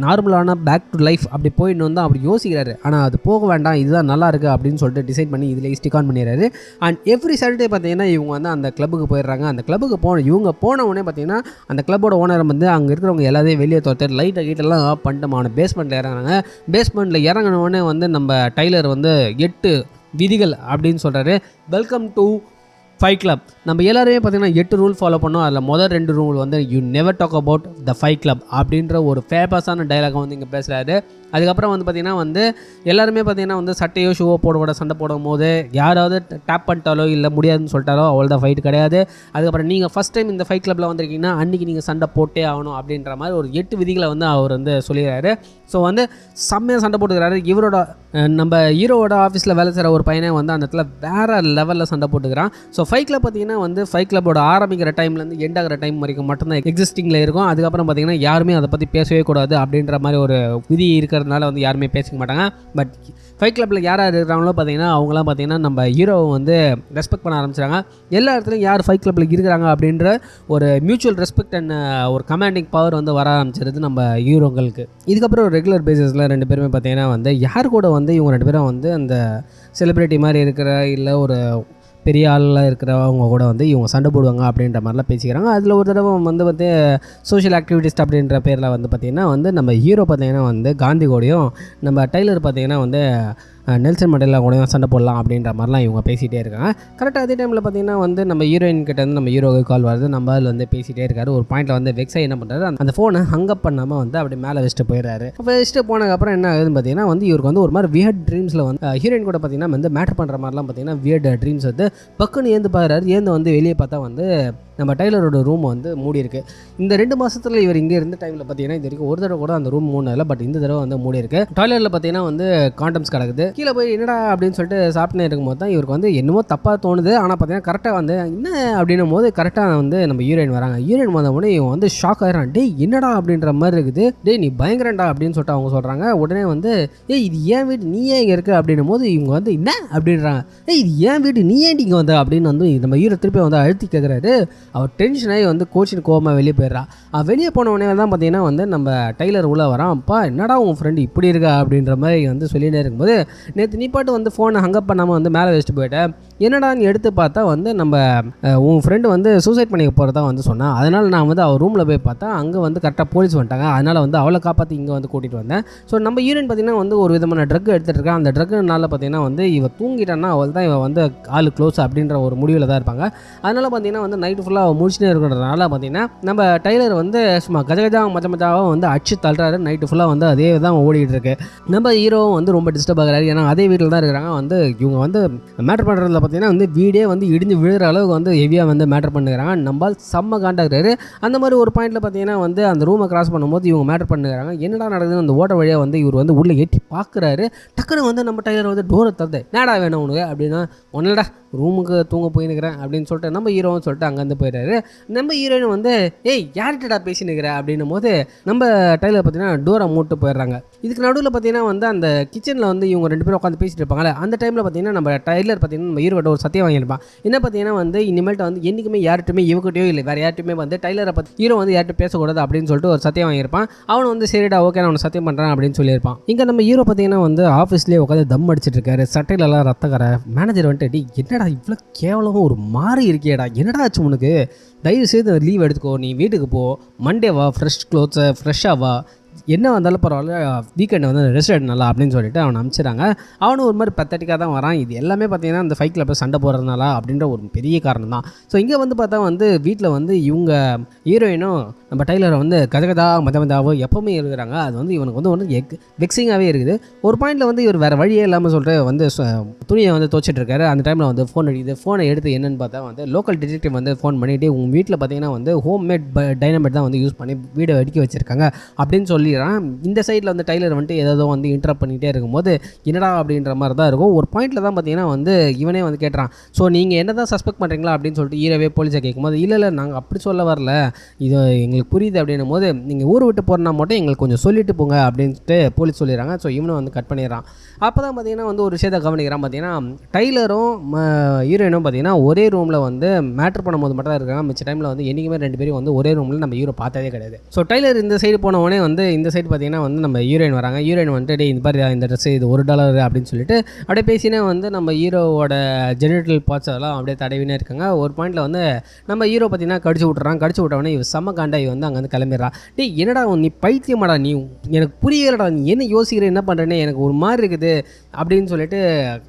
நார்மலான பேக் டு லைஃப் அப்படி போயின்னு வந்து அப்படி யோசிக்கிறாரு. ஆனால் அது போக வேண்டாம், இதுதான் நல்லா இருக்குது அப்படின்னு சொல்லிட்டு டிசைட் பண்ணி இதில் ஸ்டிக் ஆன் பண்ணிடுறாரு. அண்ட் எவ்ரி சாட்டர்டே பார்த்தீங்கன்னா இவங்க வந்து அந்த கிளப்புக்கு போயிடுறாங்க. அந்த கிளப்புக்கு இவங்க போன உடனே பார்த்தீங்கன்னா அந்த கிளப்போட ஓனர் வந்து அங்கே இருக்கிறவங்க எல்லாத்தையும் வெளியே தோற்று லைட்டெல்லாம் ஆஃப் பண்ணிட்டு அவனை பேஸ்மெண்ட்டில் இறங்குறாங்க. பேஸ்மெண்ட்டில் இறங்கின உடனே வந்து நம்ம டைலர் வந்து 8 விதிகள் அப்படின்னு சொல்கிறாரு. Welcome to fight club. நம்ம எல்லாருமே பார்த்தீங்கன்னா 8 ரூல் ஃபாலோ பண்ணோம். அதில் முதல் 2 ரூல் வந்து you never talk about the fight club அப்படின்ற ஒரு ஃபேமஸான டைலாகை வந்து இங்கே பேசுகிறாரு. அதுக்கப்புறம் வந்து பார்த்திங்கன்னா வந்து எல்லாருமே பார்த்திங்கன்னா வந்து சட்டையோ ஷூவோ போட சண்டை போடும் போது யாராவது டேப் பண்ணிட்டாலோ இல்லை முடியாதுன்னு சொல்லிட்டாலோ அவ்வளோதான் ஃபைட் கிடையாது. அதுக்கப்புறம் நீங்கள் ஃபஸ்ட் டைம் இந்த ஃபைட் கிளப்பில் வந்திருக்கீங்கன்னா அன்றைக்கி நீங்கள் சண்டை போட்டே ஆகணும் அப்படின்ற மாதிரி ஒரு 8 விதிகளை வந்து அவர் வந்து சொல்லிடுறாரு. ஸோ வந்து செம்மையாக சண்டை போட்டுக்கிறாரு. இவரோட நம்ம ஹீரோவோட ஆஃபீஸில் வேலை செய்கிற ஒரு பையனே வந்து அந்த இடத்துல வேறு லெவலில் சண்டை போட்டுக்கிறான். ஸோ ஃபைட் கிளப் பார்த்திங்கன்னா வந்து ஃபைட் கிளப்போட ஆரம்பிக்கிற டைம்லேருந்து எண்ட் ஆகிற டைம் வரைக்கும் மட்டும்தான் எக்ஸிஸ்டிங்கில் இருக்கும். அதுக்கப்புறம் பார்த்திங்கன்னா யாருமே அதை பற்றி பேசவே கூடாது அப்படின்ற மாதிரி ஒரு விதி இருக்கிறதுனால வந்து யாருமே பேசிக்க மாட்டாங்க. பட் ஃபைட் கிளப்பில் யாராக இருக்கிறாங்களோ பார்த்திங்கன்னா அவங்களாம் பார்த்திங்கன்னா நம்ம ஹீரோவை வந்து ரெஸ்பெக்ட் பண்ண ஆரம்பிச்சிட்டாங்க. எல்லா இடத்துலையும் யார் ஃபைட் கிளப்பில் இருக்கிறாங்க அப்படின்ற ஒரு மியூச்சுவல் ரெஸ்பெக்ட் அண்ட் ஒரு கமாண்டிங் பவர் வந்து வர ஆரம்பிச்சிருது நம்ம ஹீரோங்களுக்கு. இதுக்கப்புறம் ஒரு ரெகுலர் பேசிஸில் 2 பேருமே பார்த்திங்கன்னா வந்து யார் கூட வந்து இவங்க 2 பேரும் வந்து அந்த செலிப்ரிட்டி மாதிரி இருக்கிற இல்லை ஒரு பெரிய ஆளில் இருக்கிறவங்க கூட வந்து இவங்க சண்டை போடுவாங்க அப்படின்ற மாதிரிலாம் பேசிக்கிறாங்க. அதில் ஒரு தடவை வந்து சோஷியல் ஆக்டிவிட்டிஸ்ட் அப்படின்ற பேரில் வந்து பார்த்திங்கன்னா வந்து நம்ம ஹீரோ பார்த்திங்கன்னா வந்து காந்தி கூடயும் நம்ம டைலர் பார்த்திங்கன்னா வந்து நெல்சன் மண்டேலா கூடயும் சண்டை போடலாம் அப்படின்ற மாதிரிலாம் இவங்க பேசிகிட்டே இருக்காங்க. கரெக்டாக அதே டைமில் பார்த்திங்கன்னா வந்து நம்ம ஹீரோயின் கிட்ட வந்து நம்ம ஹீரோவுக்கு கால் வருது. நம்ம அதில் வந்து பேசிகிட்டே இருக்காரு. ஒரு பாயிண்டில் வந்து வெக்ஸாக என்ன பண்ணுறாரு, அந்த ஃபோனை ஹங்கப் பண்ணாமல் வந்து அப்படி மேலே வச்சுட்டு போயிடுறாரு. அப்போ வச்சுட்டு போனதுக்கப்புறம் என்ன ஆகுதுன்னு பார்த்தீங்கன்னா வந்து இவருக்கு வந்து ஒரு மாதிரி வியர்ட் ட்ரீம்ஸில் வந்து ஹீரோயின் கூட பார்த்திங்கன்னா வந்து மேட்டர் பண்ணுற மாதிரிலாம் பார்த்திங்கன்னா வியர்ட் ட்ரீம்ஸ் வந்து பக்குன்னு ஏந்து பார்க்குறாரு. ஏந்து வந்து வெளியே பார்த்தா வந்து நம்ம டைலரோட ரூம் வந்து மூடி இருக்குது. இந்த 2 மாதத்தில் இவர் இங்கே இருந்த டைமில் பார்த்தீங்கன்னா இது வரைக்கும் ஒரு தடவை கூட அந்த ரூம் மூணு இல்லை. பட் இந்த தடவை வந்து மூடி இருக்குது. டாய்லெட்டில் பார்த்தீங்கன்னா வந்து காண்டம்ஸ் கிடக்குது. கீழே போய் என்னடா அப்படின்னு சொல்லிட்டு சாப்பிட்டுனே இருக்கும்போது தான் இவருக்கு வந்து என்னமோ தப்பாக தோணுது. ஆனால் பார்த்தீங்கன்னா கரெக்டாக வந்து என்ன அப்படின்னும் போது கரெக்டாக வந்து நம்ம ஹீரோயின் வராங்க. ஹீரோயின் வந்த உடனே இவன் வந்து ஷாக் ஆகிறான். டேய் என்னடா அப்படின்ற மாதிரி இருக்குது. டேய் நீ பயங்கரண்டா அப்படின்னு சொல்லிட்டு அவங்க சொல்கிறாங்க. உடனே வந்து ஏய் இது ஏன் வீடு நீ ஏன் இங்கே இருக்க அப்படின்னும் போது இவங்க வந்து என்ன அப்படின்றாங்க. ஏய் இது ஏன் வீடு நீ ஏன் இங்கே வந்த அப்படின்னு வந்து நம்ம ஹீரோ திருப்பி வந்து அழுத்தி கேட்குறாரு. அவர் டென்ஷன் ஆகி வந்து கோச்சின் கோவமாக வெளியே போயிடுறா. வெளியே போன உடனே தான் பார்த்தீங்கன்னா வந்து நம்ம டைலர் உள்ளே வரான். அப்பா என்னடா உன் ஃப்ரெண்டு இப்படி இருக்கா அப்படின்ற மாதிரி வந்து சொல்லிகிட்டே இருக்கும்போது நேற்று நீ பாட்டு வந்து ஃபோனை ஹங்கப் பண்ணாமல் வந்து மேலே வச்சுட்டு போயிட்டேன். என்னடா நீ எடுத்து பார்த்தா வந்து நம்ம உன் ஃப்ரெண்டு வந்து சூசைட் பண்ணிக்க போகிறதா வந்து சொன்னான். அதனால் நான் வந்து அவர் ரூமில் போய் பார்த்தா அங்கே வந்து கரெக்டாக போலீஸ் வந்துட்டாங்க. அதனால் வந்து அவளை காப்பாற்றி இங்கே வந்து கூட்டிகிட்டு வந்தேன். ஸோ நம்ம ஹீரோயின் பார்த்தீங்கன்னா வந்து ஒரு விதமான ட்ரக் எடுத்துகிட்டு இருக்கான். அந்த ட்ரக்குனால பார்த்தீங்கன்னா வந்து இவ தூங்கிட்டான்னா அவள் தான் இவன் வந்து ஆள் க்ளோஸ் அப்படின்ற ஒரு முடிவில் தான் இருப்பாங்க. அதனால் பார்த்தீங்கன்னா வந்து நைட்டு ஃபுல்லாக அவள் முடிச்சுனே இருக்கிறதுனால பார்த்தீங்கன்னா நம்ம டைலர் வந்து சும்மா கஜகஜா மச்சமச்சாவாக வந்து அடிச்சு தள்ளுறாரு. நைட்டு ஃபுல்லாக வந்து அதே தான் ஓடிட்டு இருக்கு. நம்ம ஹீரோவும் வந்து ரொம்ப டிஸ்டர்ப் ஆகிறாரு. ஏன்னா அதே வீட்டில் தான் இருக்கிறாங்க. வந்து இவங்க வந்து மேட்டர் பண்ணுறதுல பார்த்தீங்கன்னா வந்து வீடே வந்து இடிஞ்சு விழுற அளவுக்கு வந்து ஹெவியாக வந்து மேட்டர் பண்ணுறாங்க. நம்மால் செம்ம காண்டாகிறாரு. அந்த மாதிரி ஒரு பாயிண்டில் பார்த்தீங்கன்னா வந்து அந்த ரூமை கிராஸ் பண்ணும்போது இவங்க மேட்டர் பண்ணுறாங்க. என்னடா நடக்குதுன்னு அந்த ஓட்ட வழியாக வந்து இவர் வந்து உள்ளே எட்டி பார்க்குறாரு. டக்குன்னு வந்து நம்ம டைலர் வந்து டோரை தந்து நேடா வேணும் உனக்கு அப்படின்னா ஒன்றுடா ரூமுக்கு தூங்க போயின்னுக்கிறேன் அப்படின்னு சொல்லிட்டு நம்ம ஹீரோன்னு சொல்லிட்டு அங்கேருந்து போயிடுறாரு. நம்ம ஹீரோயின் வந்து ஏய் யார்கிட்டடா பேசினுக்கிற அப்படின்னும் போது நம்ம டைலர் பார்த்தீங்கன்னா டோரை மூட்டு போயிடுறாங்க. இதுக்கு நடுவில் பார்த்தீங்கன்னா வந்து அந்த கிச்சனில் வந்து இவங்க ரெண்டு பேரும் உட்காந்து பேசிட்டு இருப்பாங்களே அந்த டைமில் பார்த்தீங்கன்னா நம்ம டைலர் பார்த்தீங்கன்னா நம்ம ஹீரோட ஒரு சத்தியம் வாங்கியிருப்பான். என்ன பார்த்தீங்கன்னா வந்து இனிமேல்ட்டு வந்து என்றைக்குமே யார்ட்டுமே இவக்கிட்டையோ இல்லை வேறு யார்ட்டுமே வந்து டைலரை பற்றி ஹீரோ வந்து யார்ட்டு பேசக்கூடாது அப்படின்னு சொல்லிட்டு ஒரு சத்தியம் வாங்கியிருப்பான். அவன் வந்து சரிடா ஓகே நான் சத்தியம் பண்ணுறேன் அப்படின்னு சொல்லியிருப்பான். இங்கே நம்ம ஹீரோ பார்த்தீங்கன்னா வந்து ஆஃபீஸ்லேயே உட்காந்து தம் அடிச்சிட்டு இருக்காரு. சட்டையிலலாம் ரத்தக்கரை. மேனேஜர் வந்துட்டு என்னடா இவ்வளோ கேவலமாக ஒரு மாறி இருக்கியடா என்னடா ஆச்சு உனக்கு தயவு செய்து லீவ் எடுத்துக்கோ நீ வீட்டுக்கு போ மண்டே வா ஃப்ரெஷ் க்ளோத்ஸை ஃப்ரெஷ்ஷாக வா என்ன வந்தாலும் பரவாயில்ல வீக்கெண்டை வந்து ரெஸ்ட் எடுனால அப்படின்னு சொல்லிட்டு அவனை அனுப்பிச்சிடுறாங்க. அவனும் ஒரு மாதிரி பத்தட்டிக்காக தான் வரான். இது எல்லாமே பார்த்தீங்கன்னா இந்த ஃபைட்டில் போய் சண்டை போடுறதுனால அப்படின்ற ஒரு பெரிய காரணம் தான். ஸோ இங்கே வந்து பார்த்தா வந்து வீட்டில் வந்து இவங்க ஹீரோயினும் நம்ம டைலரை வந்து கதகதா மதமதாவோ எப்போவுமே இருக்கிறாங்க. அது வந்து இவனுக்கு வந்து வெக்ஸிங்காகவே இருக்குது. ஒரு பாயிண்டில் வந்து இவர் வேறு வழியே இல்லாமல் சொல்லிட்டு வந்து துணியை வந்து துவச்சிட்டு இருக்காரு. அந்த டைமில் வந்து ஃபோன் அடிக்குது. ஃபோனை எடுத்து என்னென்னு பார்த்தா வந்து லோக்கல் டிடெக்டிவ் வந்து ஃபோன் பண்ணிவிட்டு உங்கள் வீட்டில் பார்த்தீங்கன்னா வந்து ஹோம் மேட் டைனமேட் தான் வந்து யூஸ் பண்ணி வீடை வெடிக்க வச்சுருக்காங்க அப்படின்னு சொல்லிடுறான். இந்த சைடில் வந்து டைலர் வந்துட்டு ஏதோ வந்து இன்டரப்ட் பண்ணிகிட்டே இருக்கும்போது என்னடா அப்படின்ற மாதிரி தான் இருக்கும். ஒரு பாயிண்டில் தான் பார்த்தீங்கன்னா வந்து இவனே வந்து கேட்டுறான். ஸோ நீங்கள் என்ன தான் சஸ்பெக்ட் பண்ணுறீங்களா அப்படின்னு சொல்லிட்டு ஹீரோவே போலீஸை கேட்கும்போது இல்லை நாங்கள் அப்படி சொல்ல வரல இது எங்களுக்கு புரியுது அப்படின்னும் போது நீங்கள் ஊர் விட்டு போகிறனா மட்டும் எங்களுக்கு கொஞ்சம் சொல்லிட்டு போங்க அப்படின்ட்டு போலீஸ் சொல்லிடுறாங்க. ஸோ இவனும் வந்து கட் பண்ணிடுறான். அப்போ தான் பார்த்தீங்கன்னா வந்து ஒரு விஷயத்தை கவனிக்கிறான். பார்த்தீங்கன்னா டைலரும் ஹீரோயினும் பார்த்தீங்கன்னா ஒரே ரூமில் வந்து மேட்ரு பண்ணும்போது மட்டும் தான் இருக்காங்க. மிச்ச டைமில் வந்து என்றைக்குமே ரெண்டு பேரும் வந்து ஒரே ரூமில் நம்ம ஹீரோ பார்த்ததே கிடையாது. ஸோ டைலர் இந்த சைடு போனவொடனே வந்து இந்த சைடு பார்த்தீங்கன்னா வந்து நம்ம ஹீரோயின் வராங்க. ஹீரோயின் வந்துட்டு டே இந்த மாதிரி இந்த ட்ரெஸ் இது $1 அப்படின்னு சொல்லிட்டு அப்படியே பேசினே வந்து நம்ம ஹீரோவோட ஜெனிட்டல் பார்ட்ஸ் அதெல்லாம் அப்படியே தடவினே இருக்காங்க. ஒரு பாயிண்டில் வந்து நம்ம ஹீரோ பார்த்தீங்கன்னா கடிச்சு விட்டுறான். கடிச்சு விட்டவொடனே இவ செம்ம காண்டாகி வந்து அங்கே வந்து கிளம்பிடுறான். டே என்னடா நீ பைத்தியமாடா நீ எனக்கு புரியலடா நீ என்ன யோசிக்கிற என்ன பண்ணுறேன்னு எனக்கு ஒரு மாதிரி இருக்குது அப்படின்னு சொல்லிட்டு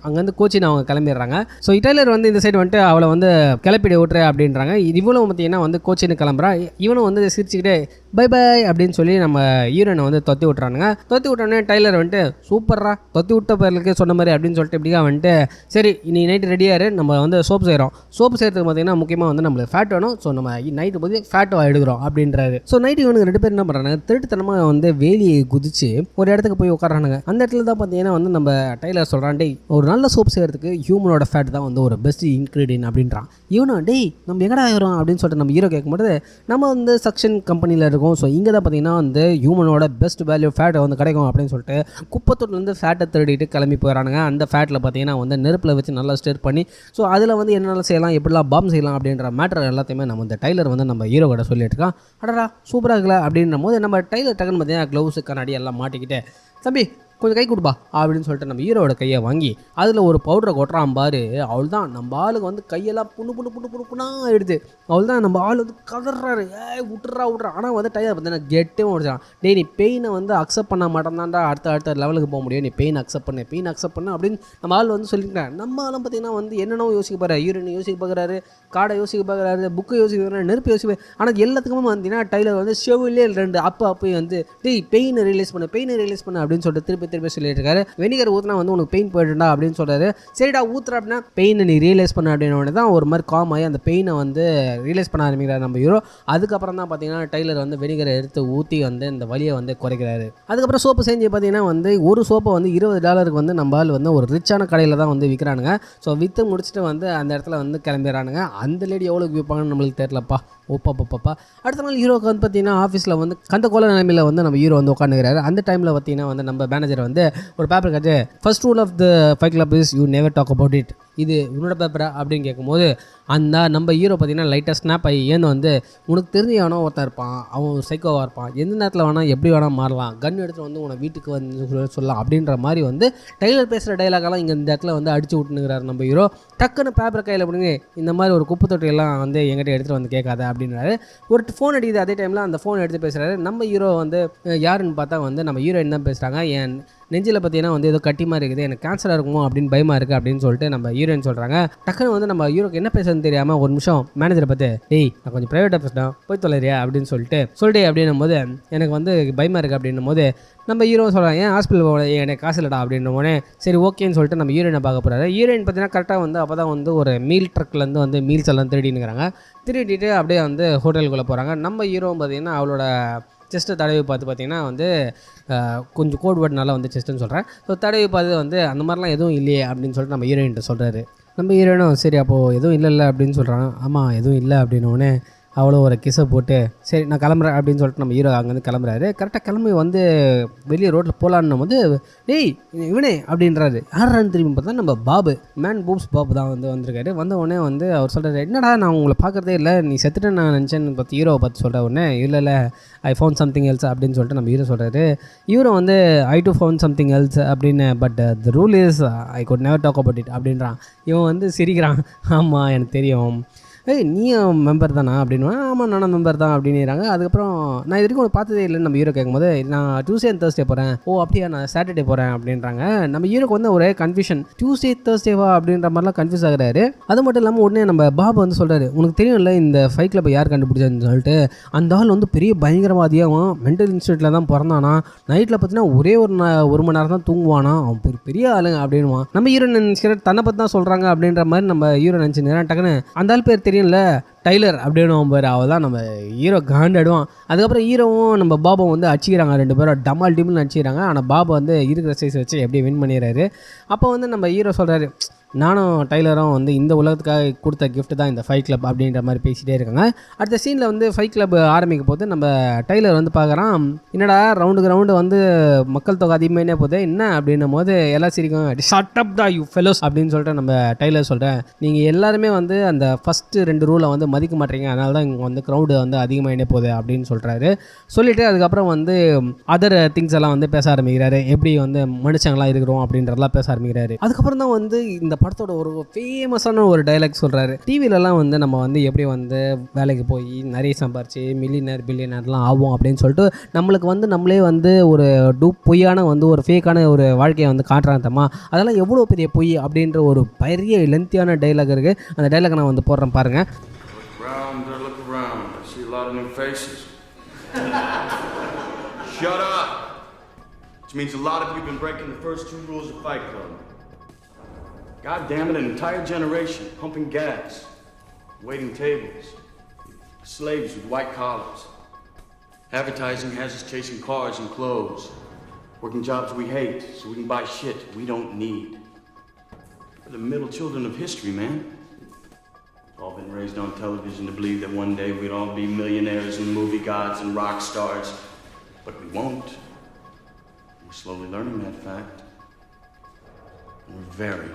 அங்கேருந்து கோச்சின்னு அவங்க கிளம்பிடுறாங்க. ஸோ டைலர் வந்து இந்த சைடு வந்துட்டு அவளை வந்து கிளப்பிட விட்டுற அப்படின்றாங்க. இவ்வளோ பார்த்தீங்கன்னா வந்து கோச்சின்னு கிளம்புறா. இவனும் வந்து சிரிச்சுக்கிட்டே பை பை அப்படின்னு சொல்லி நம்ம ஹீரோனை வந்து தொத்தி விட்றானுங்க. தொத்தி விட்டோடனே டைலர் வந்துட்டு சூப்பர்ரா தொத்தி விட்ட பேருக்கு சொன்ன மாதிரி அப்படின்னு சொல்லிட்டு இப்படியா வந்துட்டு சரி நீ நைட்டு ரெடியாரு நம்ம வந்து சோப்பு செய்கிறோம். சோப்பு செய்கிறதுக்கு பார்த்தீங்கன்னா முக்கியமாக வந்து நம்மளுக்கு ஃபேட் வேணும். ஸோ நம்ம நைட்டு போது ஃபேட் எடுக்கிறோம் அப்படின்றாரு. ஸோ நைட்டு இவனுக்கு ரெண்டு பேர் என்ன பண்ணுறாங்க திருட்டுத்தனமாக வந்து வேலியை குதிச்சு ஒரு இடத்துக்கு போய் உட்காரானுங்க. அந்த இடத்துல தான் பார்த்தீங்கன்னா வந்து நம்ம டைலர் சொல்கிறான் டேய் ஒரு நல்ல சோப்பு செய்கிறதுக்கு ஹியூமனோட ஃபேட் தான் வந்து ஒரு பெஸ்ட் இன்க்ரீடியன்ட் அப்படின்றான். இவனும் டேய் நம்ம எங்கடா ஆகிறோம் அப்படின்னு சொல்லிட்டு நம்ம ஹீரோ கேட்கும்போது நம்ம வந்து சக்ஷன் கம்பெனியில் இருக்கோம். ஸோ இங்கே தான் பார்த்தீங்கன்னா வந்து ஹியூமனோட பெஸ்ட் வேல்யூ ஃபேட்டை வந்து கிடைக்கும் அப்படின்னு சொல்லிட்டு குப்பத்தூர்லேருந்து ஃபேட்டை திருடிட்டு கிளம்பி போயிடறானுங்க. அந்த ஃபேட்டில் பார்த்தீங்கன்னா வந்து நெருப்பில் வச்சு நல்லா ஸ்டேர் பண்ணி ஸோ அதில் வந்து என்னென்ன செய்யலாம் எப்படிலாம் பாம் செய்யலாம் அப்படின்ற மேட்டர் எல்லாத்தையுமே நம்ம இந்த டைலர் வந்து நம்ம ஹீரோ கூட சொல்லிட்டு இருக்கான். அடடா சூப்பராக இருக்குல்ல அப்படின்னும் போது நம்ம டைலர் டக்குன்னு பார்த்தீங்கன்னா க்ளவுஸு கண்ணாடி எல்லாம் மாட்டிக்கிட்டு தம்பி கொஞ்சம் கை கொடுப்பா அப்படின்னு சொல்லிட்டு நம்ம ஹீரோட கையை வாங்கி அதில் ஒரு பவுடரை கொட்டுறான் பாரு. அவள் தான் நம்ம ஆளுக்கு வந்து கையெல்லாம் புண்ணா எடுத்து அவள் தான் நம்ம ஆள் வந்து கதறாரு விட்டுறா. ஆனால் வந்து டைலர் பார்த்தீங்கன்னா கெட்டே முடிச்சான். டே நீ பெயினை வந்து அக்செப்ட் பண்ண மாட்டேன்தான்டா அடுத்த லெவலுக்கு போக முடியும். நீ பெயின் அக்செப்ட் பண்ண அப்படின்னு நம்ம ஆள் வந்து சொல்லிக்கிறேன். நம்ம ஆளும் பார்த்தீங்கன்னா வந்து என்னென்னோ யோசிக்க போகிறாரு. ஹீரோயின் யோசிக்க பார்க்குறாரு, காடை யோசிக்க பார்க்குறாரு, புக்கு யோசிக்க பார்க்குறாரு, நெருப்பு யோசிக்க. ஆனால் எல்லாத்துக்குமே வந்தீங்கன்னா டைலர் வந்து செவிலே ரெண்டு அப்போ வந்து டேய் பெயினை ரிலீஸ் பண்ணு அப்படின்னு சொல்லிட்டு திருப்பி திருப்பி சொல்லிட்டு இருக்காரு. வெனிகர் ஊற்றினா வந்து உனக்கு பெயின் போயிடும்டா அப்படின்னு சொல்கிறாரு. சரிடா ஊற்றுற அப்படின்னா பெயினை நீ ரியலைஸ் பண்ண அப்படின்னு தான் ஒரு மாதிரி காம் ஆகி அந்த பெயினை வந்து ரியலைஸ் பண்ண ஆரம்பிக்கிறார் நம்ம ஹீரோ. அதுக்கப்புறம் தான் பார்த்தீங்கன்னா டைலர் வந்து வெனிகரை எடுத்து ஊற்றி வந்து இந்த வலியை வந்து குறைக்கிறாரு. அதுக்கப்புறம் சோப்பு செஞ்சு பார்த்தீங்கன்னா வந்து ஒரு சோப்பை வந்து $20 வந்து நம்ம ஆள் வந்து ஒரு ரிச்சான கடையில் தான் வந்து விற்கிறானுங்க. ஸோ விற்று முடிச்சுட்டு வந்து அந்த இடத்துல வந்து கிளம்பிடுறானுங்க. அந்த லேடி எவ்வளோக்கு விற்பாங்கன்னு நம்மளுக்கு தெரியலப்பா. ஓப்பாப்பாப்பா. அடுத்த நாள் ஹீரோக்கு வந்து பார்த்தீங்கன்னா ஆஃபீஸில் வந்து கந்த கோல நிலைமையில் வந்து நம்ம ஹீரோ வந்து உட்காந்துக்கிறாரு. அந்த டைமில் பார்த்தீங்கன்னா வந்து நம்ம மேனேஜர் வந்து ஒரு பேப்பர் காட்டு, first rule of the fight club is you never talk about it, இது உன்னோட பேப்பரா அப்படின்னு கேட்கும்போது அந்த நம்ம ஹீரோ பார்த்தீங்கன்னா லைட்டாக ஸ்னாப் ஆகி ஏன்னு வந்து உனக்கு தெரிஞ்ச எவனோ ஒருத்தன் இருப்பான், அவன் ஒரு சைக்கோவாக இருப்பான், எந்த நேரத்தில் வேணால் எப்படி வேணால் மாறலாம், கன் எடுத்து வந்து உன வீட்டுக்கு வந்து சொல்லலாம் அப்படின்ற மாதிரி வந்து டைலர் பேசுகிற டைலாகெல்லாம் இங்கே இந்த இடத்துல வந்து அடிச்சு விட்டுனுங்கிறாரு நம்ம ஹீரோ. டக்குன்னு பேப்பர் கையில் பிடிங்க, இந்த மாதிரி ஒரு குப்பை தொட்டியெல்லாம் வந்து எங்கிட்ட எடுத்துகிட்டு வந்து கேட்காத அப்படின்றாரு. ஒரு ஃபோன் அடிக்குது. அதே டைமில் அந்த ஃபோன் எடுத்து பேசுகிறாரு. நம்ம ஹீரோ வந்து யாருன்னு பார்த்தா வந்து நம்ம ஹீரோயின் தான் பேசுகிறாங்க. என் நெஞ்சில் பார்த்தீங்கன்னா வந்து ஏதோ கட்டி மாதிரி இருக்குது, எனக்கு கேன்சராக இருக்குமோ அப்படின்னு பயமாக இருக்குது அப்படின்னு சொல்லிட்டு நம்ம ஹீரோயின் சொல்கிறாங்க. டக்குன்னு வந்து நம்ம ஹீரோக்கு என்ன பேசுறதுன்னு தெரியாமல் ஒரு நிமிஷம் மேனேஜரை பார்த்து, டேய் நான் கொஞ்சம் ப்ரைவேட்டாக பேசிட்டேன் போய் தொலைறியா அப்படின்னு சொல்லிட்டு அப்படின்னும் போது எனக்கு வந்து பயமாக இருக்குது அப்படின்னும் போது நம்ம ஹீரோ சொல்கிறாங்க, ஏன் ஹாஸ்பிட்டல் போக எனக்கு காசு இல்லைடா அப்படின்னும் போனே சரி ஓகேன்னு சொல்லிட்டு நம்ம ஹீரோயினை பார்க்க போகிறாரு. ஹீரோயின் பார்த்தீங்கன்னா கரெக்டாக வந்து அப்போ தான் வந்து ஒரு மீல் ட்ரக்லேருந்து வந்து மீல்ஸ் எல்லாம் திருடினுங்கிறாங்க. திருடிட்டு அப்படியே வந்து ஹோட்டலுக்குள்ளே போகிறாங்க. நம்ம ஹீரோவும் பார்த்தீங்கன்னா அவளோட செஸ்ட்டை தடவி பார்த்தீங்கன்னா வந்து கொஞ்சம் கோட் வேர்ட் நல்லா வந்து செஸ்ட்டுன்னு சொல்கிறேன். ஸோ தடவி பார்த்து வந்து அந்த மாதிரிலாம் எதுவும் இல்லையே அப்படின்னு சொல்லிட்டு நம்ம ஹீரோயின்ட்ட சொல்கிறாரு. நம்ம ஹீரோயினும் சரி அப்போது எதுவும் இல்லைல்ல அப்படின்னு சொல்கிறாங்க. ஆமாம் எதுவும் இல்லை அப்படின்னோடனே அவ்வளோ ஒரு கிசை போட்டு சரி நான் கிளம்புறேன் அப்படின்னு சொல்லிட்டு நம்ம ஹீரோ அங்கேருந்து கிளம்புறாரு. கரெக்டாக கிளம்பி வந்து வெளியே ரோட்டில் போகலான்னும் போது டேய் இவனே அப்படின்றாரு. யாரான்னு திரும்பி பார்த்தா நம்ம பாபு, மேன் பூப்ஸ் பாபு தான் வந்து வந்திருக்காரு. வந்த உடனே வந்து அவர் சொல்கிறாரு, என்னடா நான் உங்களை பார்க்குறதே இல்லை, நீ செத்துட்டு நான் நினச்சேன்னு பார்த்து ஹீரோவை பார்த்து சொல்கிற உடனே இல்லை ஐ ஃபவுண்ட் சம்திங் எல்ஸ் அப்படின்னு சொல்லிட்டு நம்ம ஹீரோ சொல்கிறாரு. ஹீரோ வந்து I do found something else அப்படின்னு, but the rule is I could never talk about it அப்படின்றான். இவன் வந்து சிரிக்கிறான். ஆமாம் எனக்கு தெரியும், நீயும் மெம்பர் தானா அப்படின்னு. ஆமாம் நானும் மெம்பர் தான் அப்படின்னுறாங்க. அதுக்கப்புறம் நான் இது வரைக்கும் பார்த்ததே இல்லைன்னு நம்ம ஹீரோ கேட்கும்போது நான் டியூஸ்டே அண்ட் தேர்ஸ்டே போகிறேன். ஓ அப்படியா, நான் சாட்டர்டே போகிறேன் அப்படின்றாங்க. நம்ம ஹீரோக்கு வந்து ஒரே கன்ஃபியூஷன், டியூஸ்டே தேர்ஸ்டேவா அப்படின்ற மாதிரிலாம் கன்ஃபியூஸ் ஆகிறாரு. அது மட்டும் இல்லாமல் உடனே நம்ம பாபு வந்து சொல்கிறாரு, உனக்கு தெரியும்ல இந்த ஃபைட் கிளப்பை யார் கண்டுபிடிச்சதுன்னு சொல்லிட்டு, அந்த ஆள் வந்து பெரிய பயங்கரவாதியாகவும் மென்டல் இன்ஸ்டியூட்டில் தான் பிறந்தானா, நைட்டில் பார்த்தீங்கன்னா ஒரே ஒரு மணி நேரம் தான் தூங்குவானா, அவன் பெரிய ஆளுங்க அப்படின்வான். நம்ம ஹீரோ நினைக்கிற தன்னை பற்றி தான் சொல்கிறாங்க அப்படின்ற மாதிரி நம்ம ஹீரோ நினச்சிருந்தேன். டக்குன்னு அந்த ஆள் பேர் தெரியும்ல டைலர் அப்படின்னு பாரு, அவள் தான் நம்ம ஹீரோ காண்டாடுவான். அதுக்கப்புறம் ஹீரோவும் நம்ம பாபாவும் வந்து அடிச்சிக்கிறாங்க. ரெண்டு பேரும் டமால் டீம்னு அடிச்சிக்கிறாங்க. ஆனால் பாபா வந்து இருக்கிற சைஸ் வச்சு எப்படி வின் பண்ணிடுறாரு. அப்போ வந்து நம்ம ஹீரோ சொல்கிறாரு, நானும் டைலரும் வந்து இந்த உலகத்துக்காக கொடுத்த கிஃப்ட் தான் இந்த ஃபைட் கிளப் அப்படின்ற மாதிரி பேசிகிட்டே இருக்காங்க. அடுத்த சீனில் வந்து ஃபைட் கிளப் ஆரம்பிக்கும் போது நம்ம டைலர் வந்து பார்க்குறான், என்னடா ரவுண்டுக்கு ரவுண்டு வந்து மக்கள் தொகை அதிகமானே போகுது என்ன அப்படின்னும் போது எல்லாம் சிரிக்கும். ஷட் அப் தான் யூ ஃபெலோஸ் அப்படின்னு சொல்லிட்டு நம்ம டைலர் சொல்கிறேன், நீங்கள் எல்லாருமே வந்து அந்த ஃபஸ்ட்டு 2 ரூலை வந்து மதிக்க மாட்டீங்க, அதனால தான் இங்கே வந்து க்ரௌடு வந்து அதிகமாகினே போகுது அப்படின்னு சொல்கிறாரு. சொல்லிவிட்டு அதுக்கப்புறம் வந்து அதர் திங்ஸ் எல்லாம் வந்து பேச ஆரம்பிக்கிறாரு, எப்படி வந்து மனுஷங்களாம் இருக்கிறோம் அப்படின்றதெல்லாம் பேச ஆரம்பிக்கிறாரு. அதுக்கப்புறம் தான் வந்து இந்த படத்தோட ஒரு ஃபேமஸான ஒரு டைலாக் சொல்கிறாரு. டிவிலலாம் வந்து நம்ம வந்து எப்படி வந்து வேலைக்கு போய் நிறைய சம்பாரிச்சு மில்லியனர் பில்லியனர்லாம் ஆகும் அப்படின்னு சொல்லிட்டு நம்மளுக்கு வந்து நம்மளே வந்து ஒரு பொய்யான வந்து ஒரு ஃபேக்கான ஒரு வாழ்க்கையை வந்து காட்டுறாங்க தம்மா, அதெல்லாம் எவ்வளோ பெரிய பொய் அப்படின்ற ஒரு பெரிய லென்த்தியான டைலாக் இருக்குது. அந்த டைலாக் நான் வந்து போடுறேன் பாருங்கள். Shut up! Which means a lot of you have been breaking the first 2 rules of Fight Club. God damn it, an entire generation pumping gas, waiting tables, slaves with white collars. Advertising has us chasing cars and clothes, working jobs we hate so we can buy shit we don't need. We're the middle children of history, man. We've all been raised on television to believe that one day we'd all be millionaires and movie gods and rock stars, but we won't. We're slowly learning that fact. And we're very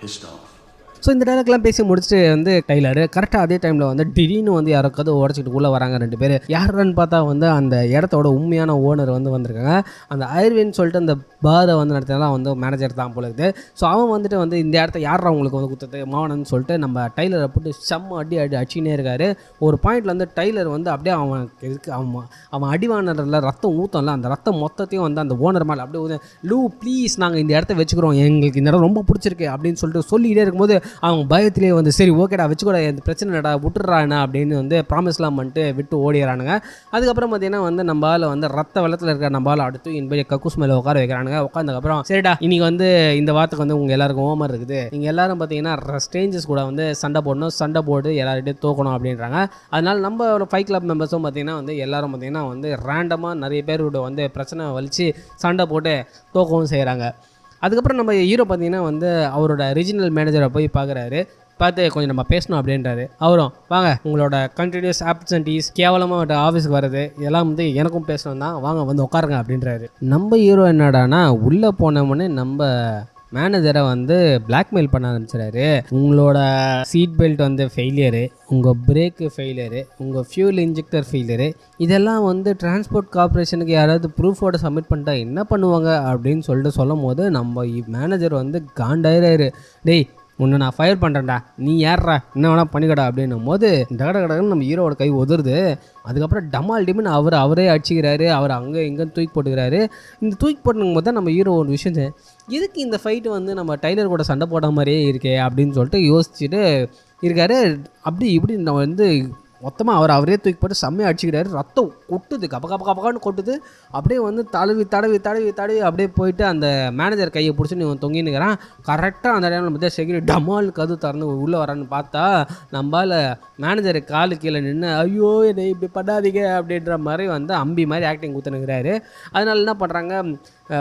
pissed off. So இந்த டைலாக்லாம் பேசி முடிச்சுட்டு வந்து tailor கரெக்டாக அதே டைமில் வந்து திடீர்னு வந்து யாரோ கதை உடச்சிக்கிட்டு உள்ளே வராங்க 2 பேர். யாருன்னு பார்த்தா வந்து அந்த இடத்தோட உண்மையான ஓனர் வந்து வந்திருக்காங்க. அந்த ஐர்வின் சொல்லிட்டு அந்த பாரை வந்து நடத்தினாலாம் வந்து மேனேஜர் தான் போல இருக்குது. ஸோ அவன் வந்துட்டு வந்து இந்த இடத்த யாரா உங்களுக்கு வந்து கொடுத்தது மாவனன்னு சொல்லிட்டு நம்ம டைலரை போட்டு செம்ம அடிச்சுனே இருக்காரு. ஒரு பாயிண்டில் வந்து டைலர் வந்து அப்படியே அவன் அடிவானரில் ரத்தம் ஊற்றம்ல, அந்த ரத்தம் மொத்தத்தையும் வந்து அந்த ஓனர் மேலே அப்படியே லூ ப்ளீஸ் நாங்கள் இந்த இடத்த வச்சுக்கிறோம், எங்களுக்கு இந்த இடம் ரொம்ப பிடிச்சிருக்கு அப்படின்னு சொல்லிட்டு சொல்லிக்கிட்டே இருக்கும்போது அவங்க பயத்திலே வந்து சரி ஓகேடா வச்சுக்கூட எந்த பிரச்சனைடா விட்டுறானா அப்படின்னு வந்து ப்ராமிஸ்லாம் பண்ணிட்டு விட்டு ஓடிடுறானுங்க. அதுக்கப்புறம் பார்த்தீங்கன்னா வந்து நம்ம ஆள் வந்து ரத்த வெள்ளத்தில் இருக்கிற நம்ம ஆள் அடுத்து இன்படி கக்கூஸ் மேலே உட்கார வைக்கிறானுங்க. உட்காந்ததுக்கப்புறம் சரிடா இன்னைக்கு வந்து இந்த வாரத்துக்கு வந்து உங்கள் எல்லாருக்கும் ஹோம்ஒர்க் இருக்குது, நீங்கள் எல்லாரும் பார்த்தீங்கன்னா ஸ்ட்ரேஞ்சர்ஸ் கூட வந்து சண்டை போடணும், சண்டை போட்டு எல்லார்கிட்டையும் தோக்கணும் அப்படின்றாங்க. அதனால நம்ம ஒரு 5 கிளப் மெம்பர்ஸும் பார்த்தீங்கன்னா வந்து எல்லாரும் பார்த்தீங்கன்னா வந்து ரேண்டமாக நிறைய பேர் கூட வந்து பிரச்சனை வலிச்சு சண்டை போட்டு தோக்கவும் செய்கிறாங்க. அதுக்கப்புறம் நம்ம ஹீரோ பார்த்தீங்கன்னா வந்து அவரோட ரீஜனல் மேனேஜரை போய் பார்க்குறாரு. பார்த்து கொஞ்சம் நம்ம பேசணும் அப்படின்றாரு. அவரும் வாங்க உங்களோட கண்டினியூஸ் ஆப்சன்டீஸ் கேவலமாக ஆஃபீஸுக்கு வருது இதெல்லாம் வந்து எனக்கும் பேசணும் தான், வாங்க வந்து உட்காருங்க அப்படின்றாரு. நம்ம ஹீரோ என்னடானா உள்ளே போனோடனே நம்ம மேனேஜரை வந்து பிளாக்மெயில் பண்ண ஆரம்பிச்சிடாரு. உங்களோட சீட் பெல்ட் வந்து ஃபெயிலியரு, உங்கள் பிரேக்கு ஃபெயிலியரு, உங்கள் ஃபியூல் இன்ஜெக்டர் ஃபெயிலியரு, இதெல்லாம் வந்து டிரான்ஸ்போர்ட் கார்பரேஷனுக்கு யாராவது ப்ரூஃபோட சப்மிட் பண்ணிட்டா என்ன பண்ணுவாங்க அப்படின்னு சொல்லிட்டு சொல்லும் போது நம்ம மேனேஜர் வந்து காண்டாயிராரு. டேய் உன்னை நான் ஃபயர் பண்ணுறேன்டா, நீ யார்றா என்ன வேணால் பண்ணிக்கடா அப்படின்னும் போது கடகடன்னு நம்ம ஹீரோவோட கை உதருது. அதுக்கப்புறம் டமால் டிமின்னு அவரே அடிச்சிக்கிறாரு. அவர் அங்கே இங்கே தூக்கி போட்டுக்கிறாரு. இந்த தூக்கி போட்டுக்கும் போது தான் நம்ம ஹீரோ ஒரு விஷயம் எதுக்கு இந்த ஃபைட்டு வந்து நம்ம டைலர் கூட சண்டை போட மாதிரியே இருக்கே அப்படின்னு சொல்லிட்டு யோசிச்சுட்டு இருக்காரு. அப்படி இப்படி நம்ம வந்து மொத்தமாக அவரே தூக்கி போட்டு செம்மையாக அடிச்சுக்கிறாரு. ரத்தம் கொட்டுது, கபகான்னு கொட்டுது. அப்படியே வந்து தடவி அப்படியே போயிட்டு அந்த மேனேஜர் கையை பிடிச்சி நீ தொங்கினுக்கிறான். கரெக்டாக அந்த டைமில் பார்த்தா செக்யூரிட்டி டமால் கது திறந்து உள்ளே வரான்னு பார்த்தா நம்மளால் மேனேஜர் காலு கீழே நின்று ஐயோ என்னை இப்படி பண்ணாதீங்க அப்படின்ற மாதிரி வந்து அம்பி மாதிரி ஆக்டிங் கொடுத்துனுக்கிறாரு. அதனால என்ன பண்ணுறாங்க,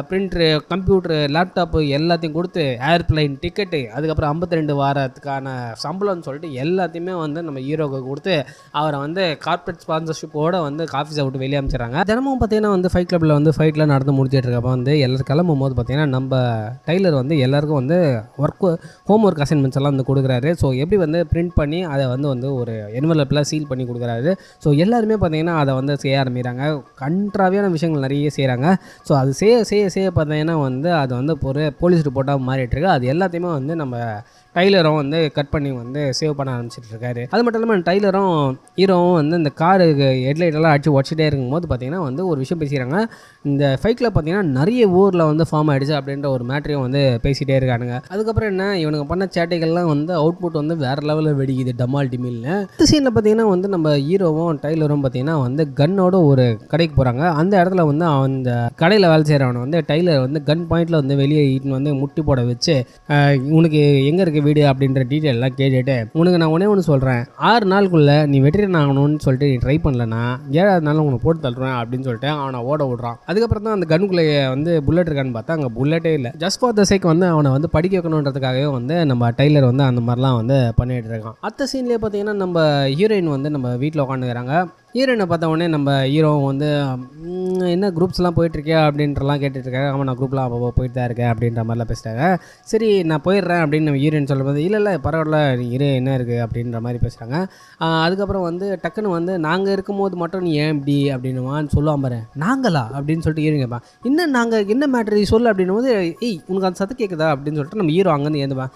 பிரிண்ட்ரு, கம்ப்யூட்ரு, லேப்டாப்பு எல்லாத்தையும் கொடுத்து ஏர்ப்ளைன் டிக்கெட்டு, அதுக்கப்புறம் 52 வாரத்துக்கான சம்பளம்னு சொல்லிட்டு எல்லாத்தையுமே வந்து நம்ம ஹீரோவுக்கு கொடுத்து அவரை வந்து கார்பரேட் ஸ்பான்சர்ஷிப்போடு வந்து காஃபீஸை விட்டு வெளியே அமைச்சிடறாங்க. தினமும் பார்த்தீங்கன்னா வந்து ஃபைட் கிளப்பில் வந்து ஃபைட்லாம் நடந்து முடிச்சிட்டு இருக்கப்போ வந்து எல்லோரும் கிளம்பும் போது பார்த்தீங்கன்னா நம்ம டைலர் வந்து எல்லாருக்கும் வந்து ஹோம் ஒர்க் அசைன்மெண்ட்ஸ் எல்லாம் வந்து கொடுக்குறாரு. ஸோ எப்படி வந்து பிரிண்ட் பண்ணி அதை வந்து ஒரு என்வலப்பில் சீல் பண்ணி கொடுக்குறாரு. ஸோ எல்லாருமே பார்த்தீங்கன்னா அதை வந்து செய்ய ஆரம்பிக்கிறாங்க. கண்ட்ராவியான விஷயங்கள் நிறைய செய்கிறாங்க. ஸோ அது செய்ய பார்த்தீங்கன்னா வந்து அது வந்து ஒரு போலீஸ் ரிப்போர்ட்டாக மாறிட்டுருக்கு. அது எல்லாத்தையுமே வந்து நம்ம டைலரும் வந்து கட் பண்ணி வந்து சேவ் பண்ண ஆரம்பிச்சிட்டு இருக்காரு. அது மட்டும் இல்லாமல் டைலரும் ஹீரோவும் வந்து இந்த காருக்கு ஹெட்லைட்டெல்லாம் அடிச்சு உடச்சிட்டே இருக்கும்போது பார்த்தீங்கன்னா வந்து ஒரு விஷயம் பேசிக்கிறாங்க. இந்த ஃபைட்டில் பார்த்தீங்கன்னா நிறைய ஊரில் வந்து ஃபார்ம் ஆகிடுச்சு அப்படின்ற ஒரு மேட்ரையும் வந்து பேசிகிட்டே இருக்கானுங்க. அதுக்கப்புறம் என்ன இவனுங்க பண்ண சேட்டைகள்லாம் வந்து அவுட்புட் வந்து வேறு லெவலில் வெடிக்குது டமால் டிமில்னு. இந்த சீனில் பார்த்தீங்கன்னா வந்து நம்ம ஹீரோவும் டைலரும் பார்த்தீங்கன்னா வந்து கன்னோட ஒரு கடைக்கு போகிறாங்க. அந்த இடத்துல வந்து அந்த கடையில் வேலை செய்கிறவனை வந்து டைலர் வந்து கன் பாயிண்டில் வந்து வெளியே வந்து முட்டி போட வச்சு உனக்கு எங்கே இருக்க வீடு அப்படின்ற டீட்டெயிலெலாம் கேட்டுட்டு உனக்கு நான் ஒன்று சொல்கிறேன், 6 நாளுக்குள்ளே நீ வெற்றியன் ஆகணும்னு சொல்லிட்டு நீ ட்ரை பண்ணலன்னா 7வது நாள் உனக்கு போட்டு தள்ளுறேன் அப்படின்னு சொல்லிட்டு அவனை ஓட விட்றான். அதுக்கப்புறம் தான் அந்த கன்னுக்குள்ளே வந்து புல்லட் இருக்கான்னு பார்த்தா அங்கே புல்லட்டே இல்லை. ஜஸ்ட் ஃபார் த சேக் வந்து அவனை வந்து படிக்க வைக்கணுன்றதுக்காகவே வந்து நம்ம டைலர் வந்து அந்த மாதிரிலாம் வந்து பண்ணிகிட்டு இருக்கான். அடுத்த சீன்லேயே பார்த்தீங்கன்னா நம்ம ஹீரோயின் வந்து நம்ம வீட்டில் உட்காந்துக்கிறாங்க. ஹீரோயினை பார்த்த உடனே நம்ம ஹீரோ வந்து என்ன குரூப்ஸ்லாம் போயிட்டுருக்கேன் அப்படின்றலாம் கேட்டுட்ருக்காங்க. ஆமாம் நான் குரூப்லாம் அப்போ போயிட்டு தான் இருக்கேன் அப்படின்ற மாதிரிலாம் பேசுகிறாங்க. சரி நான் போயிடுறேன் அப்படின்னு நம்ம ஹீரோயின் சொல்லும்போது இல்லை பரவாயில்ல நீ என்ன இருக்குது அப்படின்ற மாதிரி பேசுகிறாங்க. அதுக்கப்புறம் வந்து டக்குன்னு வந்து நாங்கள் இருக்கும்போது மட்டும் நீ ஏன் இப்படி அப்படின்னுவான்னு சொல்லுவான் பாரு. நாங்களா அப்படின்னு சொல்லிட்டு ஹீரோயின் கேட்பான். இன்னும் நாங்கள் என்ன மேட்ரு சொல்லு அப்படின்னும் போது உனக்கு அந்த சத்து கேட்குதா அப்படின்னு சொல்லிட்டு நம்ம ஹீரோ அங்கேருந்து ஏந்துவான்.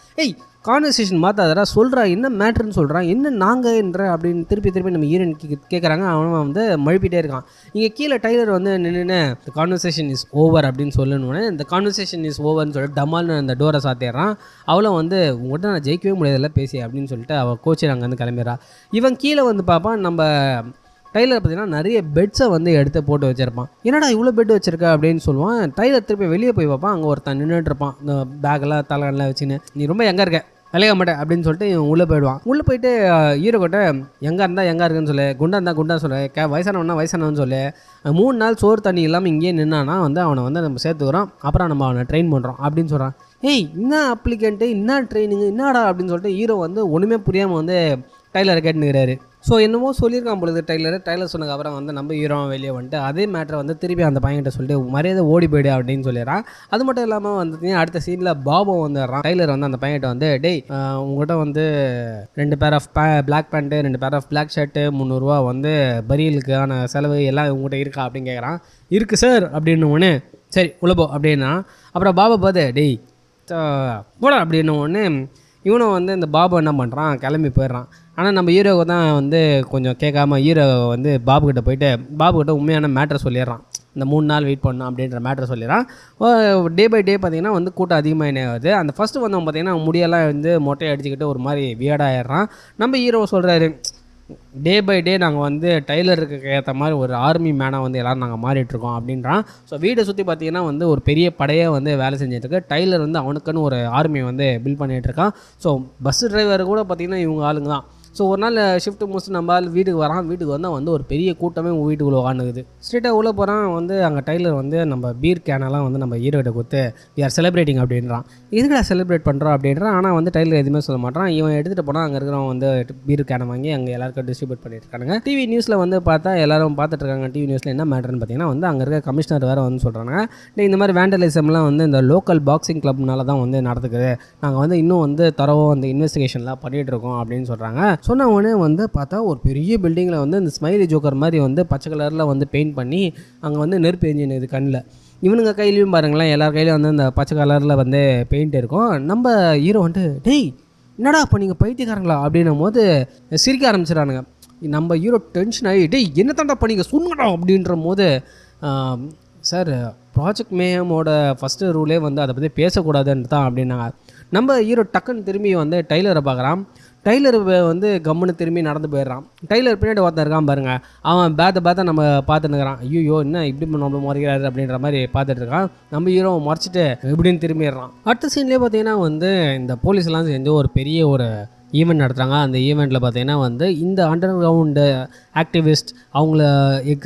கான்வர்சேஷன் மாற்றாதடா சொல்கிறா என்ன மேட்ருன்னு சொல்கிறான் என்ன நாங்கள் என்ற அப்படின்னு திருப்பி நம்ம ஹீரோயின் கேட்குறாங்க. அவன் வந்து மழுப்பிட்டே இருக்கான். இங்கே கீழே டைலர் வந்து நின்று கான்வர்சேஷன் இஸ் ஓவர் அப்படின்னு சொல்லணுன்னே இந்த கான்வர்சேஷன் இஸ் ஓவர்னு சொல்லிட்டு டமால்னு அந்த டோரை சாத்திடுறான். அவளும் வந்து உங்கள்கிட்ட நான் ஜெயிக்கவே முடியாதுல்ல பேசி அப்படின்னு சொல்லிட்டு அவள் கோச்சர் அங்கேருந்து கிளம்பிடுறான். இவன் கீழே வந்து பார்ப்பான். நம்ம டைலர் பார்த்தீங்கன்னா நிறைய பெட்ஸை வந்து எடுத்து போட்டு வச்சுருப்பான். என்னடா இவ்வளோ பெட் வச்சுருக்க அப்படின்னு சொல்லுவான். டைலர் திருப்பி வெளியே போய் பார்ப்பான். அங்கே ஒருத்தன் நின்றுட்டு இருப்பான் இந்த பேக்கெல்லாம் தலைகள்லாம் வச்சுன்னு. நீ ரொம்ப எங்கே இருக்க விளையாட மாட்டேன் அப்படின்னு சொல்லிட்டு இவன் உள்ளே போயிடுவான். உள்ளே போயிட்டு ஹீரோ கிட்ட எங்கே இருந்தால் எங்கே இருக்குன்னு சொல்லு, குண்டா இருந்தால் குண்டா சொல்லு, வயசானவன்னு சொல்லு. 3 நாள் சோறு தண்ணி இல்லாமல் இங்கேயே நின்னானா வந்து அவனை வந்து நம்ம சேர்த்துக்கிறோம். அப்புறம் நம்ம அவனை ட்ரெயின் பண்ணுறோம் அப்படின்னு சொல்கிறான். என்ன அப்ளிகண்ட்டு என்ன ட்ரைனிங்கு என்னடா அப்படின்னு சொல்லிட்டு ஹீரோ வந்து ஒன்றுமே புரியாமல் வந்து டைலரை கேட்டுனுக்கிறாரு. ஸோ என்னமோ சொல்லியிருக்கான் பொழுது டைலர் சொன்னதுக்கப்புறம் வந்து நம்ம ஹீரோ வெளியே வந்துட்டு அதே மேட்டரை வந்து திருப்பி அந்த பையன்கிட்ட சொல்லிட்டு மரியாதை ஓடி போய்டு அப்படின்னு சொல்லிடுறான். அது மட்டும் இல்லாமல் வந்து அடுத்த சீனில் பாபு வந்துடுறான். டைலர் வந்து அந்த பையன்கிட்ட வந்து டேய் உங்கள்கிட்ட வந்து 2 pair of black pant 2 pair of black shirt 300 ரூபா வந்து பரியலுக்கான செலவு எல்லாம் உங்கள்கிட்ட இருக்கா அப்படின்னு கேட்குறான். இருக்குது சார் அப்படின்னு ஒன்று. சரி உழப்போ அப்படின்னா அப்புறம் பாபா பார்த்து டேய் போட அப்படின்னு ஒன்று. இவனும் வந்து இந்த பாபு என்ன பண்ணுறான் கிளம்பி போயிடுறான். ஆனால் நம்ம ஹீரோவை தான் வந்து கொஞ்சம் கேட்காம ஹீரோ வந்து பாபுக்கிட்ட போயிட்டு பாபுக்கிட்ட உண்மையான மேட்டரை சொல்லிடுறான். இந்த 3 நாள் வெயிட் பண்ணணும் அப்படின்ற மேட்டர் சொல்லிடுறான். டே பை டே பார்த்திங்கன்னா வந்து கூட்டம் அதிகமாக என்ன ஆகுது. அந்த ஃபஸ்ட்டு வந்தவன் பார்த்திங்கன்னா முடியெல்லாம் வந்து மொட்டையை அடிச்சுக்கிட்டு ஒரு மாதிரி வியர்டாகிடுறான். நம்ம ஹீரோ சொல்கிறாரு, டே பை டே நாங்கள் வந்து டைலருக்கு ஏற்ற மாதிரி ஒரு ஆர்மி மேனாக வந்து எல்லோரும் நாங்கள் மாறிட்டுருக்கோம் அப்படின்றான். ஸோ வீடை சுற்றி பார்த்திங்கன்னா வந்து ஒரு பெரிய படையை வந்து வேலை செஞ்சிட்ருக்கு. டைலர் வந்து அவனுக்குன்னு ஒரு ஆர்மியை வந்து பில்ட் பண்ணிகிட்ருக்கான். ஸோ பஸ் டிரைவர் கூட பார்த்திங்கன்னா இவங்க ஆளுங்க தான். ஸோ ஒரு நாள் ஷிஃப்ட்டு முடிச்சுட்டு நம்ம ஆள் வீட்டுக்கு வரான். வீட்டுக்கு வந்தால் வந்து ஒரு பெரிய கூட்டமே வீட்டுக்குள்ளே உட்காந்துக்குது. ஸ்ட்ரெயிட்டாக உள்ளே போகிறான். வந்து அங்கே டைலர் வந்து நம்ம பீர் கேனெல்லாம் வந்து நம்ம ஹீரோகிட்ட கொடுத்து வி ஆர் செலிப்ரேட்டிங் அப்படின்றான். எதுக்கடா செலிப்ரேட் பண்ணுறோம் அப்படின்றான். ஆனால் வந்து டைலர் எதுவுமே சொல்ல மாட்டான். இவன் எடுத்துகிட்டு போனால் அங்கே இருக்கிறவன் வந்து பீர் கேனை வாங்கி அங்கே எல்லாருக்கும் டிஸ்ட்ரிபியூட் பண்ணிட்டு இருக்காங்க. டிவி நியூஸில் வந்து பார்த்தா எல்லாரும் பார்த்துட்டு இருக்காங்க. டிவி நியூஸில் என்ன மேட்டர்னு பார்த்தீங்கன்னா வந்து அங்கே இருக்க கமிஷனர் வேறு வந்து சொல்கிறாங்க, இந்த மாதிரி வேண்டலிசம்லாம் வந்து இந்த லோக்கல் பாக்ஸிங் கிளப்னால தான் வந்து நடந்துக்குது. நாங்கள் வந்து இன்னும் வந்து தரவோ அந்த இன்வெஸ்டிகேஷன்லாம் பண்ணிகிட்டு இருக்கோம் அப்படின்னு சொல்கிறாங்க. சொன்ன உடனே வந்து பார்த்தா ஒரு பெரிய பில்டிங்கில் வந்து இந்த ஸ்மைலி ஜோக்கர் மாதிரி வந்து பச்சை கலரில் வந்து பெயிண்ட் பண்ணி அங்கே வந்து நெருப்பு எஞ்சின் இது கண்ணில். இவனுங்க கையிலையும் பாருங்களேன், எல்லார் கையிலையும் வந்து அந்த பச்சை கலரில் வந்து பெயிண்ட் இருக்கும். நம்ம ஹீரோ வந்துட்டு டேய் என்னடா இப்போ நீங்கள் பைத்தியக்காரங்களா அப்படின்னும் போது சிரிக்க ஆரம்பிச்சிடறானுங்க. நம்ம ஹீரோ டென்ஷன் ஆகி டேய் என்ன தாண்டா பண்ணிங்க சொன்னடா அப்படின்ற போது, சார் ப்ராஜெக்ட் மேமோட ஃபஸ்ட்டு ரூலே வந்து அதை பற்றி பேசக்கூடாதுன்னு தான் அப்படின்னாங்க. நம்ம ஹீரோ டக்குன்னு திரும்பி வந்து டைலரை பார்க்குறான். டைலர் வந்து கம்முன்னு திரும்பி நடந்து போயிடுறான். டைலர் பின்னாடி ஒருத்தன் இருக்கான் பாருங்கள், அவன் பேத்த நம்ம பார்த்துட்டு இருக்கிறான். ஐயோ என்ன இப்படி நம்மள முறைக்கிறாரு அப்படின்ற மாதிரி பார்த்துட்டு இருக்கான். நம்ம ஹீரோ முறைச்சிட்டு இப்படின்னு திரும்பிடுறான். அடுத்த சீன்லேயே பார்த்தீங்கன்னா வந்து இந்த போலீஸ்லாம் சேர்ந்து ஒரு பெரிய ஒரு ஈவெண்ட் நடத்துகிறாங்க. அந்த ஈவெண்ட்டில் பார்த்தீங்கன்னா வந்து இந்த அண்டர் கிரவுண்டு ஆக்டிவிஸ்ட் அவங்கள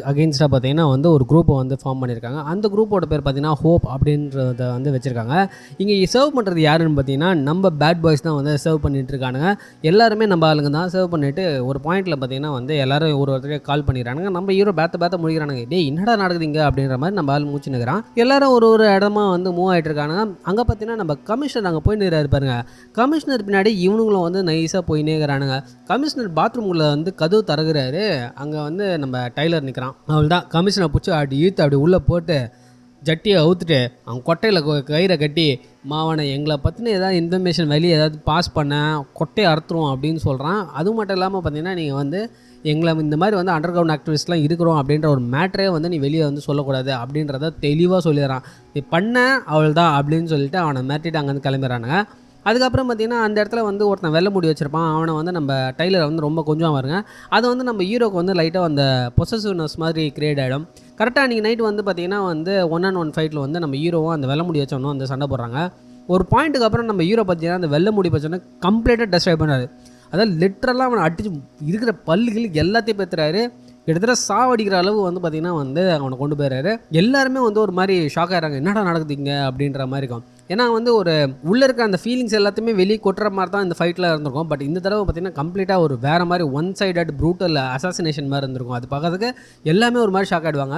அகெயின்ஸ்டாக பார்த்தீங்கன்னா வந்து ஒரு குரூப்பை வந்து ஃபார்ம் பண்ணியிருக்காங்க. அந்த குரூப்போட பேர் பார்த்தீங்கன்னா ஹோப் அப்படின்றத வந்து வச்சுருக்காங்க. இங்கே சர்வ் பண்ணுறது யாருன்னு பார்த்தீங்கன்னா நம்ம பேட் பாய்ஸ் தான் வந்து சர்வ் பண்ணிகிட்டு இருக்கானுங்க. எல்லாருமே நம்ம ஆளுங்க தான் சர்வ் பண்ணிவிட்டு ஒரு பாயிண்டில் பார்த்தீங்கன்னா வந்து எல்லோரும் ஒருத்தரே கால் பண்ணிடுறானுங்க. நம்ம ஹீரோ பேத்த முடிக்கிறானுங்க. டேய் என்னடா நடக்குதுங்க அப்படின்ற மாதிரி நம்ம ஆள் மூச்சு நிற்கிறான். எல்லோரும் ஒரு இடமா வந்து மூவ் ஆகிட்டு இருக்கானுங்க. அங்கே பார்த்தீங்கன்னா நம்ம கமிஷனர் அங்கே போய் நிற்கிறாரு பாருங்க. கமிஷனர் பின்னாடி இவனுங்களும் வந்து நைஸாக போய் நிற்கிறானுங்க. கமிஷனர் பாத்ரூமில் வந்து கதவு திறகுறாரு. அங்கே வந்து நம்ம டைலர் நிற்கிறான். அவள் தான் கமிஷனை பிடிச்சி அப்படி இழுத்து அப்படி உள்ளே போட்டு ஜட்டியை அவுத்துட்டு அவன் கொட்டையில் கயிறை கட்டி மாவனை எங்களை பற்றின ஏதாவது இன்ஃபர்மேஷன் வெளியே ஏதாவது பாஸ் பண்ண கொட்டையை அறுத்துரும் அப்படின்னு சொல்கிறான். அது மட்டும் இல்லாமல் பார்த்தீங்கன்னா நீங்கள் வந்து எங்களை இந்த மாதிரி வந்து அண்டர் கிரவுண்ட் ஆக்டிவிஸ்ட்லாம் இருக்கிறோம் அப்படின்ற ஒரு மேட்டரே வந்து நீ வெளியே வந்து சொல்லக்கூடாது அப்படின்றத தெளிவாக சொல்லிடுறான். நீ பண்ண அவள் தான் அப்படின்னு சொல்லிட்டு அவனை மிரட்டிட்டு அங்கேருந்து கிளம்பிடுறானுங்க. அதுக்கப்புறம் பார்த்திங்கன்னா அந்த இடத்துல வந்து ஒருத்தன் வெள்ளை முடி வச்சுருப்பான். அவனை வந்து நம்ம டைலரை வந்து ரொம்ப கொஞ்சம் வருங்க. அது வந்து நம்ம ஹீரோக்கு வந்து லைட்டாக அந்த பொசசிவ்னஸ் மாதிரி கிரியேட் ஆகிடும். கரெக்டாக அன்றைக்கி நைட்டு வந்து பார்த்திங்கன்னா வந்து 1-on-1 ஃபைட்டில் வந்து நம்ம ஹீரோவும் அந்த வெள்ளை முடி வச்சவனும் வந்து சண்டை போடுறாங்க. ஒரு பாயிண்ட்டுக்கு அப்புறம் நம்ம ஹீரோ பார்த்திங்கன்னா அந்த வெள்ளை முடி வச்சோன்னே கம்ப்ளீட்டாக டெஸ்ட்ராய் பண்ணாரு. அதாவது லிட்ரலாக அவனை அடித்து இருக்கிற பல்லுகள் எல்லாத்தையும் பெற்றுறாரு. கிட்டத்தட்ட சாவடிக்கிற அளவு வந்து பார்த்திங்கன்னா வந்து அவனை கொண்டு போயிடுறாரு. எல்லாருமே வந்து ஒரு மாதிரி ஷாக் ஆகிறாங்க, என்னடா நடக்குதுங்க அப்படின்ற மாதிரி இருக்கும். ஏன்னா வந்து ஒரு உள்ளே இருக்க அந்த ஃபீலிங்ஸ் எல்லாத்தையுமே வெளியே கொட்டுற மாதிரி தான் இந்த ஃபைட்டில் இருந்திருக்கும். பட் இந்த தடவை பார்த்திங்கன்னா கம்ப்ளீட்டாக ஒரு வேறு மாதிரி ஒன் சைடட் ப்ரூட்டல் அசாசினேஷன் மாதிரி இருந்திருக்கும். அது பார்க்கறதுக்கு எல்லாமே ஒரு மாதிரி ஷாக் ஆகிடுவாங்க.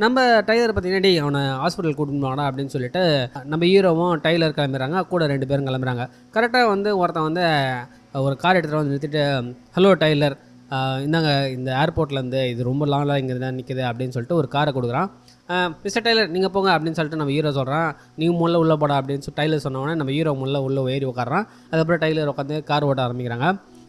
நம்ம டைலர் பார்த்திங்கன்னா டேய் அவனை ஹாஸ்பிட்டல் கூட்டிட்டு போனாடா அப்படின்னு சொல்லிட்டு நம்ம ஹீரோவும் டைலர் கிளம்புறாங்க. கூட 2 பேரும் கிளம்புறாங்க. கரெக்டாக வந்து ஒருத்தன் வந்து ஒரு கார் எடுத்துகிட்டு வந்து நிறுத்திட்டு ஹலோ டைலர் இந்தாங்க இந்த ஏர்போர்ட்லேருந்து இது ரொம்ப லாங்காக இங்கே தான் நிற்குது அப்படின்னு சொல்லிட்டு ஒரு காரை கொடுக்குறான். மிஸ்டர் டைலர் நீங்கள் போங்க அப்படின்னு சொல்லிட்டு நம்ம ஹீரோ சொல்கிறான். நீங்கள் முள்ள உள்ளே போடா அப்படின்னு சொல்லி டைலர் சொன்னோடனே நம்ம ஹீரோ உள்ளே ஏறி உட்காரான். அதுக்கப்புறம் டைலர் உட்காந்து கார் ஓட்ட ஆரம்பிக்கிறாங்க.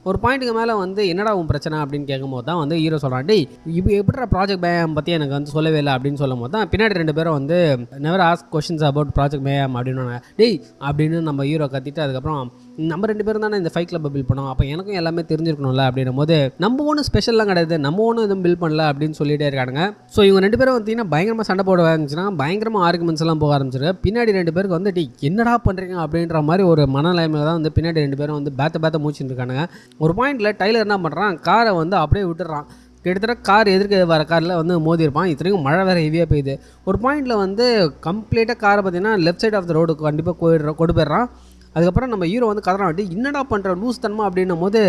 ஒரு பாயிண்ட்டுக்கு மேலே வந்து என்னடா உன் பிரச்சனை அப்படின்னு கேட்கும்போது தான் வந்து ஹீரோ சொல்கிறான், டேய் இப்போ எப்படிடா ப்ராஜெக்ட் மேம் பற்றி எனக்கு வந்து சொல்லவே இல்லை அப்படின்னு சொல்லும் போது தான் பின்னாடி 2 பேரும் வந்து never ask questions about project ma'am அப்படின்னு டேய் அப்படின்னு நம்ம ஹீரோ கத்திட்டு அதுக்கப்புறம் நம்ம 2 பேரும் தானே இந்த ஃபைட் கிளப்பை பில்ட் பண்ணோம், அப்போ எனக்கும் எல்லாமே தெரிஞ்சிருக்கணும்ல அப்படின்னும் போது நம்ம ஒன்றும் ஸ்பெஷல்லாம் கிடையாது, நம்ம ஒன்றும் எதுவும் பில்ட் பண்ணல அப்படின்னு சொல்லிட்டே இருக்காங்க. ஸோ இவங்க 2 பேரும் பார்த்தீங்கன்னா பயங்கரமாக சண்டை போட ஆரம்பிச்சுன்னா பயங்கரமாக ஆர்குமெண்ட்ஸ் எல்லாம் போக ஆரம்பிச்சிருக்கு. பின்னாடி 2 பேருக்கு வந்து டேய் என்னடா பண்ணுறீங்க அப்படின்ற மாதிரி ஒரு மனநிலைமையில் தான் வந்து பின்னாடி 2 பேரும் வந்து பேத்த மூச்சுட்டு இருக்கானுங்க. ஒரு பாயிண்டில் டைலர் என்ன பண்ணுறான், காரை வந்து அப்படியே விட்டுறான். கிட்டத்தட்ட கார் எதிர்க்க வர காரில் வந்து மோதிருப்பான். இத்தனைக்கும் மழை வேறு ஹெவியாக பெய்யுது. ஒரு பாயிண்டில் வந்து கம்ப்ளீட்டாக காரை பார்த்தீங்கன்னா லெஃப்ட் சைட் ஆஃப் த ரோடுக்கு கண்டிப்பாக கொண்டு போயிடுறான். அதுக்கப்புறம் நம்ம ஹீரோ வந்து கதறான், வந்து என்னடா பண்ணுற லூஸ் தன்மா அப்படின்னும் போது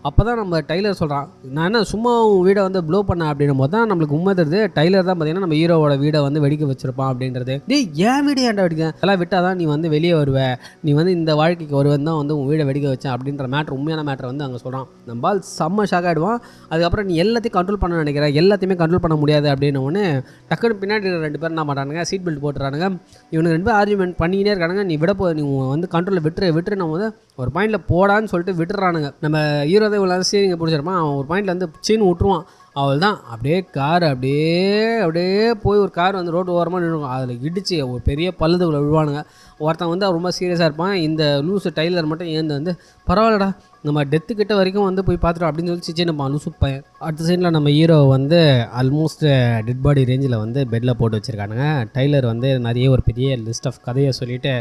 அப்போ தான் நம்ம டைலர் சொல்கிறான், நான் என்ன சும்மா வீடை வந்து ப்ளோ பண்ணேன் அப்படின்னும் போது தான் நம்மளுக்கு உண்மை தெரியுது டைலர் தான் பார்த்தீங்கன்னா நம்ம ஹீரோவோட வீடை வந்து வெடிக்க வச்சிருப்பான் அப்படின்றது. டேய் ஏன் வீடு ஏன்டா வெடிக்க அதெல்லாம் விட்டால் தான் நீ வந்து வெளியே வருவே, நீ வந்து இந்த வாழ்க்கைக்கு வருவேன் தான் வந்து உன் வீடை வெடிக்க வச்சேன் அப்படின்ற மேட்ரு உண்மையான மேட்ரை வந்து அங்கே சொல்கிறான். நம்மால் செம்ம ஷாக் ஆகிடுவான். அதுக்கப்புறம் நீ எல்லாத்தையும் கண்ட்ரோல் பண்ண நினைக்கிறேன், எல்லாத்தையுமே கண்ட்ரோல் பண்ண முடியாது அப்படின்னு ஒன்று டக்குன்னு பின்னாடி 2 பேர் என்ன பண்ணுறானுங்க, சீட் பெல்ட் போட்டுறானுங்க. இவனுக்கு 2 பேர் ஆர்குமெண்ட் பண்ணிக்கிட்டே இருக்கானுங்க. நீ நீ வந்து கண்ட்ரோலில் விட்டுரு நம்ம வந்து ஒரு பாயிண்டில் போடான்னு சொல்லிட்டு விட்டுறானுங்க. நம்ம ஹீரோ தான் இவ்வளோ ஸ்டீரிங்கை பிடிச்சிருப்பான். அவன் ஒரு பாயிண்டில் வந்து சீன் விட்டுருவான். அவள் தான் அப்படியே கார் அப்படியே அப்படியே போய் ஒரு கார் வந்து ரோடு ஓரமாக நின்றுக்கும், அதில் இடித்து ஒரு பெரிய பள்ளத்துக்குள்ள விழுவானுங்க. ஒருத்தன் வந்து ரொம்ப சீரியஸாக இருப்பான். இந்த லூஸு டைலர் மட்டும் ஏந்து வந்து பரவாயில்லடா நம்ம டெத்துக்கிட்ட வரைக்கும் வந்து போய் பார்த்துட்டோம் அப்படின்னு சொல்லி சிச்சின்னுப்பான் லூசு பையன். அடுத்த சைடில் நம்ம ஹீரோ வந்து ஆல்மோஸ்ட் டெட் பாடி ரேஞ்சில் வந்து பெட்டில் போட்டு வச்சுருக்கானுங்க. டைலர் வந்து நிறைய ஒரு பெரிய லிஸ்ட் ஆஃப் கதையை சொல்லிவிட்டு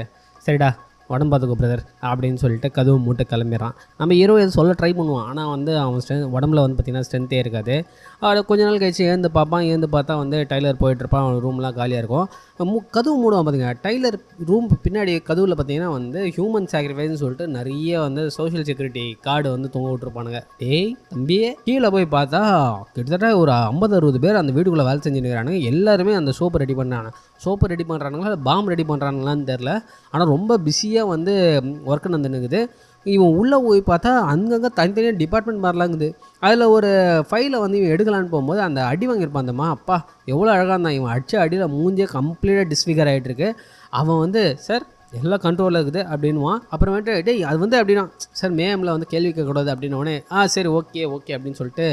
சரிடா உடம்பு பார்த்துக்கோ பிரதர் அப்படின்னு சொல்லிட்டு கதவு மூட்டை கிளம்பிடுறான். நம்ம ஹீரோ எது சொல்ல ட்ரை பண்ணுவான், ஆனால் வந்து அவன் உடம்புல வந்து பார்த்திங்கன்னா ஸ்ட்ரென்த்தே இருக்காது. கொஞ்ச நாள் கழிச்சு ஏந்து பார்ப்பான். ஏந்து பார்த்தா வந்து டைலர் போயிட்டுருப்பான். அவன் ரூம்லாம் காலியாக இருக்கும். கதவு மூடுவான் பார்த்திங்க. டைலர் ரூம் பின்னாடி கதவில் பார்த்திங்கன்னா வந்து ஹியூமன் சாக்ரிஃபைஸ்னு சொல்லிட்டு நிறைய வந்து சோஷியல் செக்யூரிட்டி கார்டு வந்து தொங்க விட்டுருப்பானுங்க. டேய் தம்பியே, கீழே போய் பார்த்தா கிட்டத்தட்ட ஒரு 50-60 பேர் அந்த வீட்டுக்குள்ளே வேலை செஞ்சுருக்கிறானுங்க. எல்லாருமே அந்த சோப்பு ரெடி பண்ணுறானுங்களா பாம் ரெடி பண்ணுறானுங்களான்னு தெரில. ஆனால் ரொம்ப பிஸியாக வந்து ஒர்க்கு நடந்துனுக்குது. இவன் உள்ளே போய் பார்த்தா அங்கங்கே தனித்தனியாக டிபார்ட்மெண்ட் மாதிரிலாங்குது. அதில் ஒரு ஃபைலை வந்து இவன் எடுக்கலான்னு போகும்போது அந்த அடி வாங்கியிருப்பான் அந்தம்மா. அப்பா எவ்வளோ அழகாக இருந்தான். இவன் அடித்த அடியில் மூஞ்சே கம்ப்ளீட்டாக டிஸ்ஃபிகர் ஆகிட்டுருக்கு. அவன் வந்து சார் எல்லாம் கண்ட்ரோலில் இருக்குது அப்படின்வான். அப்புறமேட்டு டேய் அது வந்து அப்படின்னா சார் மேமில் வந்து கேள்வி கேட்கக்கூடாது அப்படின்னோடனே சரி ஓகே அப்படின்னு சொல்லிட்டு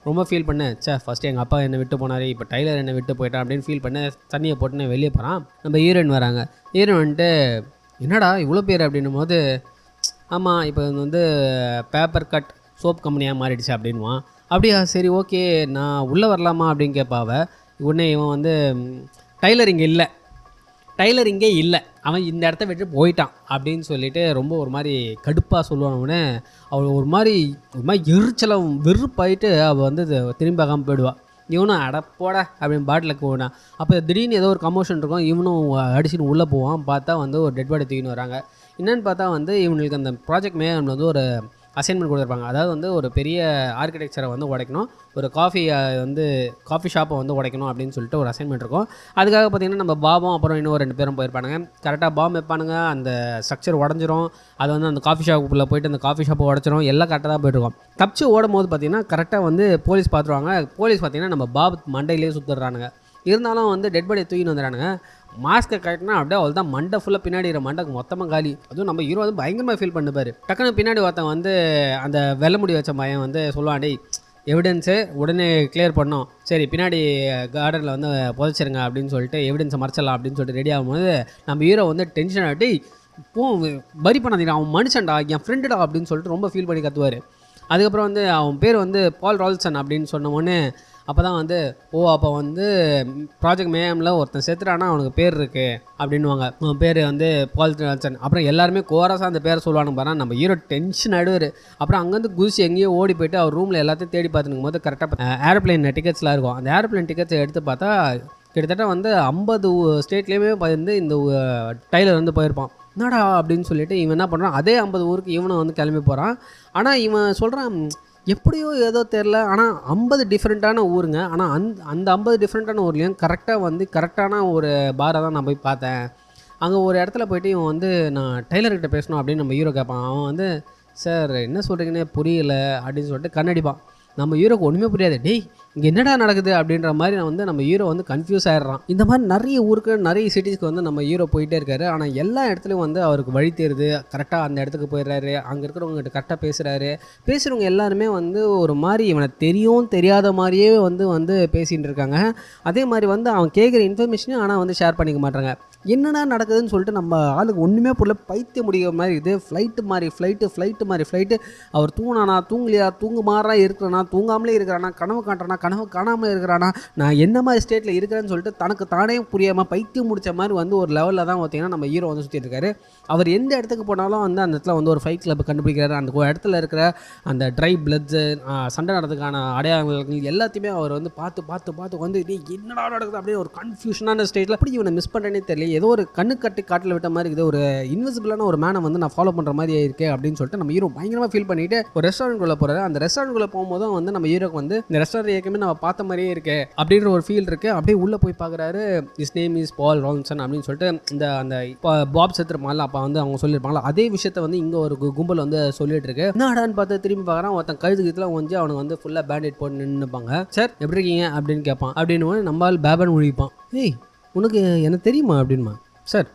ரொம்ப ஃபீல் பண்ணேன். ஃபஸ்ட்டு எங்கள் அப்பா என்னை விட்டு போனார், இப்போ டைலர் என்னை விட்டு போயிட்டான் அப்படின்னு ஃபீல் பண்ண தண்ணியை போட்டுன்னு வெளியே போகிறான். நம்ம ஹீரோயின் வராங்க. ஹீரோயின் வந்துட்டு என்னடா இவ்வளோ பேர் அப்படின்னும் போது ஆமாம் இப்போ வந்து பேப்பர் கட் சோப் கம்பெனியாக மாறிடுச்சு அப்படின்வான். அப்படியா சரி ஓகே நான் உள்ளே வரலாமா அப்படின்னு கேட்பாவ. உடனே இவன் வந்து டைலர் இங்கே இல்லை அவன் இந்த இடத்த விட்டு போயிட்டான் அப்படின்னு சொல்லிட்டு ரொம்ப ஒரு மாதிரி கடுப்பாக சொல்லுவானே. அவள் ஒரு மாதிரி எரிச்சலம் வெறுப்பாயிட்டு அவள் வந்து திரும்பி பார்க்காமல் போயிடுவாள். இவனும் அடப்போட அப்படின்னு பாட்டிலுக்கு போனான். அப்போ திடீர்னு ஏதோ ஒரு கமோஷன் இருக்கும். இவனும் அடிச்சுன்னு உள்ளே போவான். பார்த்தா வந்து ஒரு டெட் பாடி தூக்கின்னு வராங்க. என்னென்னு பார்த்தா வந்து இவங்களுக்கு அந்த ப்ராஜெக்ட் மேலே வந்து ஒரு அசைன்மெண்ட் கொடுத்துருப்பாங்க. அதாவது வந்து ஒரு பெரிய ஆர்கிடெக்சரை வந்து உடைக்கணும், ஒரு காஃபி ஷாப்பை வந்து உடைக்கணும் அப்படின்னு சொல்லிட்டு ஒரு அசைன்மெண்ட் இருக்கும். அதுக்காக பார்த்திங்கன்னா நம்ம பாபும் அப்புறம் இன்னும் 2 பேரும் போயிருப்பானுங்க. கரெக்டாக பாம்பு வைப்பானுங்க, அந்த ஸ்ட்ரக்சர் உடஞ்சிரும். அது வந்து அந்த காஃபி ஷாப்புக்குள்ளே போய்ட்டு அந்த காஃபி ஷாப்பை உடச்சிரும். எல்லாம் கரெக்டாக தான் போய்ட்டுருக்கோம். தப்பிச்சு ஓடும் போது பார்த்திங்கன்னா கரெக்டாக வந்து போலீஸ் பார்த்துருவாங்க. போலீஸ் பார்த்திங்கன்னா நம்ம பாபு மண்டையிலே சுற்றுறானுங்க. இருந்தாலும் வந்து டெட் பாடியை தூக்கின்னு வந்துடுறானுங்க. மாஸ்க்கை கட்டினா அப்படியே அவள் தான் மண்டை ஃபுல்லாக பின்னாடி மண்டைக்கு மொத்தமாக காலி. அதுவும் நம்ம ஹீரோ வந்து பயங்கரமாக ஃபீல் பண்ணுப்பார். டக்குன்னு பின்னாடி ஒருத்தன் வந்து அந்த வெள்ளை முடி வச்ச பையன் வந்து சொல்லுவான், டேய் எவிடன்ஸு உடனே கிளியர் பண்ணோம், சரி பின்னாடி கார்டனில் வந்து புதைச்சிருங்க அப்படின்னு சொல்லிட்டு எவிடன்ஸை மறைச்சிடலாம் அப்படின்னு சொல்லிட்டு ரெடி ஆகும்போது நம்ம ஹீரோ வந்து டென்ஷன் ஆகிட்டு பரி பண்ணாதீங்க அவன் மனுஷன்டா என் ஃப்ரெண்டுடா அப்படின்னு சொல்லிட்டு ரொம்ப ஃபீல் பண்ணி கத்துவார். அதுக்கப்புறம் வந்து அவன் பேர் வந்து பால் ரால்சன் அப்படின்னு சொன்னோடனே அப்போ தான் வந்து அப்போ வந்து ப்ராஜெக்ட் மேமில் ஒருத்தன் செத்துறானா அவனுக்கு பேர் இருக்குது அப்படின்வாங்க. அவன் பேர் வந்து பால் ரால்சன். அப்புறம் எல்லாருமே கோரஸாக அந்த பேரை சொல்லுவானுங்க பாரு. நம்ம ஹீரோ டென்ஷன் ஆகிடுவார். அப்புறம் அங்கேருந்து குதிச்சு எங்கேயோ ஓடி போய்ட்டு அவர் ரூமில் எல்லாத்தையும் தேடி பார்த்துனுக்கும் போது கரெக்டாக ஏரோப்ளைன் டிக்கெட்ஸ்லாம் இருக்கும். அந்த ஏரோப்ளைன் டிக்கெட்ஸை எடுத்து பார்த்தா கிட்டத்தட்ட வந்து 50 ஸ்டேட்லேயுமே வந்து இந்த டைலர் வந்து போயிருப்பான். என்னடா அப்படின்னு சொல்லிட்டு இவன் என்ன பண்ணுறான், அதே 50 ஊருக்கு இவனும் வந்து கிளம்பி போகிறான். ஆனால் இவன் சொல்கிறான் எப்படியோ ஏதோ தெரில, ஆனால் 50 டிஃப்ரெண்ட்டான ஊருங்க. ஆனால் அந்த 50 டிஃப்ரெண்ட்டான ஊர்லேயும் கரெக்டான ஒரு பாரை தான் நான் போய் பார்த்தேன். அங்கே ஒரு இடத்துல போய்ட்டு இவன் வந்து நான் டைலர்கிட்ட பேசணும் அப்படின்னு நம்ம ஹீரோ கேட்பான். அவன் வந்து சார் என்ன சொல்கிறீங்கன்னே புரியல அப்படின்னு சொல்லிட்டு கண்ணடிப்பான். நம்ம ஹீரோக்கு ஒன்றுமே புரியாது. டேய் இங்கே என்னடா நடக்குது அப்படின்ற மாதிரி வந்து நம்ம ஹீரோ வந்து கன்ஃபியூஸ் ஆகிடுறான். இந்த மாதிரி நிறைய ஊருக்கு நிறைய சிட்டிஸ்க்கு வந்து நம்ம ஹீரோ போயிட்டே இருக்காரு. ஆனால் எல்லா இடத்துலையும் வந்து அவருக்கு வழி தேருது. கரெக்டாக அந்த இடத்துக்கு போயிடுறாரு. அங்கே இருக்கிறவங்ககிட்ட கரெக்டாக பேசுகிறவங்க எல்லாருமே வந்து ஒரு மாதிரி இவனை தெரியாத மாதிரியே வந்து பேசிகிட்டு இருக்காங்க. அதே மாதிரி வந்து அவன் கேட்குற இன்ஃபர்மேஷனையும் ஆனால் வந்து ஷேர் பண்ணிக்க மாட்டாங்க. என்னடா நடக்குதுன்னு சொல்லிட்டு நம்ம ஆளுக்கு ஒன்றுமே புரியல. பைத்தியம் முடிக்கிற மாதிரி இது ஃப்ளைட்டு மாதிரி ஃப்ளைட்டு. அவர் தூங்கினானா தூங்கலையா, தூங்குமாறா இருக்கிறானா தூங்காமலே இருக்கிறானா, கனவு காட்டுறானா கனவு காணாமல் இருக்கிறானா, நான் என்ன மாதிரி ஸ்டேட்டில் இருக்கிறேன்னு சொல்லிட்டு தனக்கு தானே புரியாமல் பைத்தியம் முடித்த மாதிரி வந்து ஒரு லெவலில் தான் பார்த்தீங்கன்னா நம்ம ஹீரோ வந்து சுற்றிட்டு இருக்காரு. அவர் எந்த இடத்துக்கு போனாலும் வந்து அந்த இடத்துல வந்து ஒரு ஃபைட் கிளப் கண்டுபிடிக்கிறாரு. அந்த இடத்துல இருக்கிற அந்த ட்ரை பிளட்ஸு சண்டை நடத்துக்கான அடையாளங்கள் எல்லாத்தையுமே அவர் வந்து பார்த்து வந்து என்னடா நடக்குது அப்படியே ஒரு கன்ஃபியூஷனான ஸ்டேட்டில் அப்படி இவனை மிஸ் பண்ணுறேன்னே தெரியல. ஏதோ ஒரு கண்ணு கட்டி காட்டில் விட்ட மாதிரி இருக்குது. ஒரு இன்விசிபிளான ஒரு மேனை வந்து நான் ஃபாலோ பண்ணுற மாதிரி இருக்கே அப்படின்னு சொல்லிட்டு நம்ம ஹீரோ பயங்கரமாக ஃபீல் பண்ணிட்டு ஒரு ரெஸ்டாரண்ட்குள்ளே போகிறாரு. அந்த ரெஸ்டாரண்ட்குள்ளே போகும்போது வந்து நம்ம ஹீரோக்கு வந்து இந்த ரெஸ்டாரண்ட் ஏற்கனவே நம்ம பார்த்த மாதிரியே இருக்கு அப்படின்ற ஒரு ஃபீல் இருக்குது. அப்படியே உள்ளே போய் பார்க்குறாரு. இஸ் நேம் இஸ் பால் ரால்சன் அப்படின்னு சொல்லிட்டு அந்த பாப் செத்துருப்பாங்கல்ல, அப்போ வந்து அவங்க சொல்லியிருப்பாங்களா அதே விஷயத்த வந்து இங்கே ஒரு கும்பல் வந்து சொல்லிட்டு இருக்கு. என்னடான்னு பார்த்து திரும்பி பார்க்குறான். ஒருத்தன் கழுதுக்குலாம் வந்து அவனுக்கு வந்து ஃபுல்லாக பேண்டேட் போட்டு நின்றுப்பாங்க. சார் எப்படி இருக்கீங்க அப்படின்னு கேட்பான். அப்படின்னு நம்மளால் பேபன் முழிப்பான். ஏய் உனக்கு எனக்கு தெரியுமா அப்படின்மா. சார்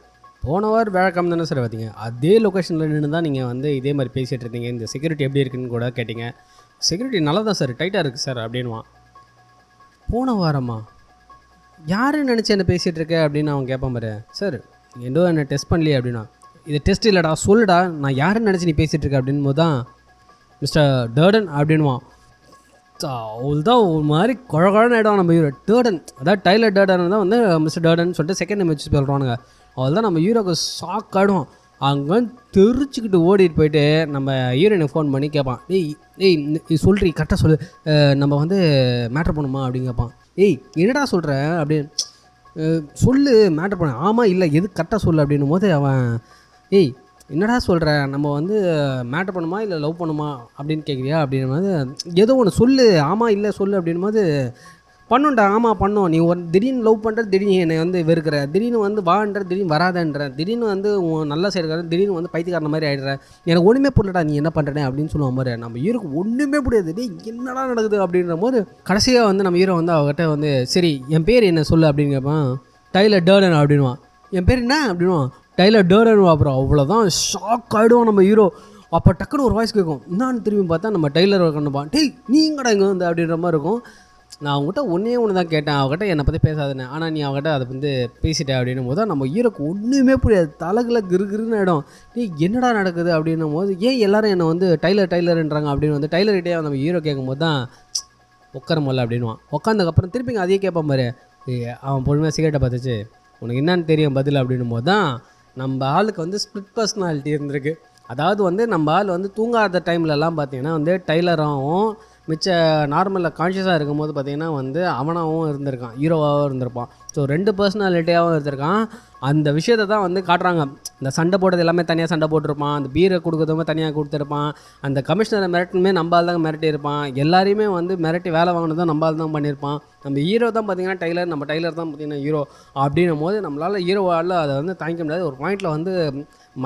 போன வாரம் வேலைக்காம தானே சார் பார்த்தீங்க, அதே லொக்கேஷனில் நின்று தான் நீங்கள் வந்து இதே மாதிரி பேசிகிட்டு இருந்தீங்க. இந்த செக்யூரிட்டி எப்படி இருக்குன்னு கூட கேட்டிங்க. செக்யூரிட்டி நல்லா தான் சார் டைட்டாக இருக்குது சார் அப்படின்வான். போன வாரமா? யாருன்னு நினச்சி என்ன பேசிகிட்டு இருக்க அப்படின்னு அவன் கேட்பான் பாரு. சார் ஏதோ என்னை டெஸ்ட் பண்ணலையே அப்படின்னா, இது டெஸ்ட் இல்லைடா சொல்லுடா, நான் யாருன்னு நினச்சி நீ பேசிகிட்டு இருக்க அப்படின் போது தான் மிஸ்டர் டர்டன் அப்படின்வான். அவள்தான் ஒரு மாதிரி குழகுழன்னு ஆகிடும் நம்ம ஹீரோ. டர்டன், அதாவது டைலர் டர்டன் தான் வந்து மிஸ்டர் டர்டன் சொல்லிட்டு செகண்ட் நேம் வச்சு சொல்கிறானுங்க. அவள் தான் நம்ம ஹீரோக்கு ஷாக் ஆகிடும். அங்கே தெரிச்சுக்கிட்டு ஓடிட்டு போயிட்டு நம்ம ஹீரோயினுக்கு ஃபோன் பண்ணி கேட்பான். ஏய் சொல்கிறீ கரெக்டாக சொல்லு, நம்ம வந்து மேட்ரு பண்ணுமா அப்படின்னு கேட்பான். ஏய் என்னடா சொல்கிறேன் அப்படின்னு, சொல்லு மேட்ரு பண்ண. ஆமாம் இல்லை எது கரெக்டாக சொல்லு அப்படின்னும் போது அவன், ஏய் என்னடா சொல்கிற, நம்ம வந்து மேட்ரு பண்ணுமா இல்லை லவ் பண்ணுமா அப்படின்னு கேட்குறியா அப்படின்னும் போது, ஏதோ ஒன்று சொல்லு, ஆமாம் இல்லை சொல்லு அப்படின்னும் போது, பண்ணுண்டா ஆமாம் பண்ணோம், நீ ஒரு திடீர்னு லவ் பண்ணுற, திடீர்னு என்னை வந்து வெறுக்கிற, திடீர்னு வந்து வான்ற, திடீர்னு வராதன்ற, திடீர்னு வந்து நல்லா செய்கிற, திடீர்னு வந்து பைத்தியக்காரன மாதிரி ஆகிடுற, எனக்கு ஒன்றுமே புரியலடா நீ என்ன பண்ணுறேன் அப்படின்னு சொல்லுவான் மாதிரி. நம்ம ஹீரோக்கு ஒன்றுமே புரியாது. டேய் என்னடா நடக்குது அப்படின்ற போது கடைசியாக வந்து நம்ம ஹீரோ வந்து அவகிட்ட வந்து, சரி என் பேர் என்ன சொல்லு அப்படின்னு கேட்பான். Tailor Durden அப்படின்வான். என் பேர் என்ன அப்படின்வான். Tailor Durden. அப்புறம் அவ்வளோதான் ஷாக் ஆகிடுவான் நம்ம ஹீரோ. அப்போ டக்குன்னு ஒரு வாய்ஸ் கேட்கும். என்னான்னு திரும்பி பார்த்தா நம்ம டைலர் கண்டுப்பான். டேய் நீங்கடா இங்கே வந்து அப்படின்ற மாதிரி இருக்கும். நான் அவங்ககிட்ட ஒன்று தான் கேட்டேன், அவங்ககிட்ட என்னை பற்றி பேசாதுன்னு, ஆனால் நீ அவங்ககிட்ட அதை வந்து பேசிட்டேன் அப்படின்னும் போது நம்ம ஹீரோக்கு ஒன்றுமே புரியாது. தலைகளை கிருகிருன்னு ஆகிடும். நீ என்னடா நடக்குது அப்படின்னும் போது, ஏன் எல்லாரும் என்னை வந்து டைலர்ன்றாங்க அப்படின்னு வந்து டைலர்கிட்டே நம்ம ஹீரோ கேட்கும்போது தான் உட்கார முடியல அப்படின்வான். உட்காந்ததுக்கப்புறம் திருப்பி அதையே கேட்பான் பாரு. அவன் பொறுமையாக சிகரெட்டை பார்த்துச்சு, உனக்கு என்னன்னு தெரியும் பதில் அப்படின்னும் போது தான் நம்ம ஆளுக்கு வந்து ஸ்பிளிட் பர்சனாலிட்டி இருந்திருக்கு. அதாவது வந்து நம்ம ஆள் வந்து தூங்காத டைம்லலாம் பார்த்தீங்கன்னா வந்து டைலராகவும் மிச்ச நார்மலில் கான்ஷியஸாக இருக்கும் போது பார்த்திங்கன்னா வந்து அவனாகவும் இருந்திருக்கான், ஹீரோவாகவும் இருந்திருப்பான். ஸோ 2 பர்சனாலிட்டியாகவும் இருந்திருக்கான். அந்த விஷயத்தை தான் வந்து காட்டுறாங்க. இந்த சண்டை போடுறது எல்லாமே தனியாக சண்டை போட்டிருப்பான், அந்த பீரை கொடுக்குறதுமே தனியாக கொடுத்துருப்பான், அந்த கமிஷனரை மிரட்டுமே நம்பால் தான் மிரட்டி இருப்பான், எல்லாரையுமே வந்து மிரட்டி வேலை வாங்கினதும் நம்பால் தான் பண்ணியிருப்பான். நம்ம ஹீரோ தான் பார்த்திங்கன்னா டைலர், நம்ம டைலர் தான் பார்த்திங்கன்னா ஹீரோ அப்படின்னும் போது நம்மளால் ஹீரோவால் அதை வந்து தாங்கிக்க முடியாது. ஒரு பாயிண்டில் வந்து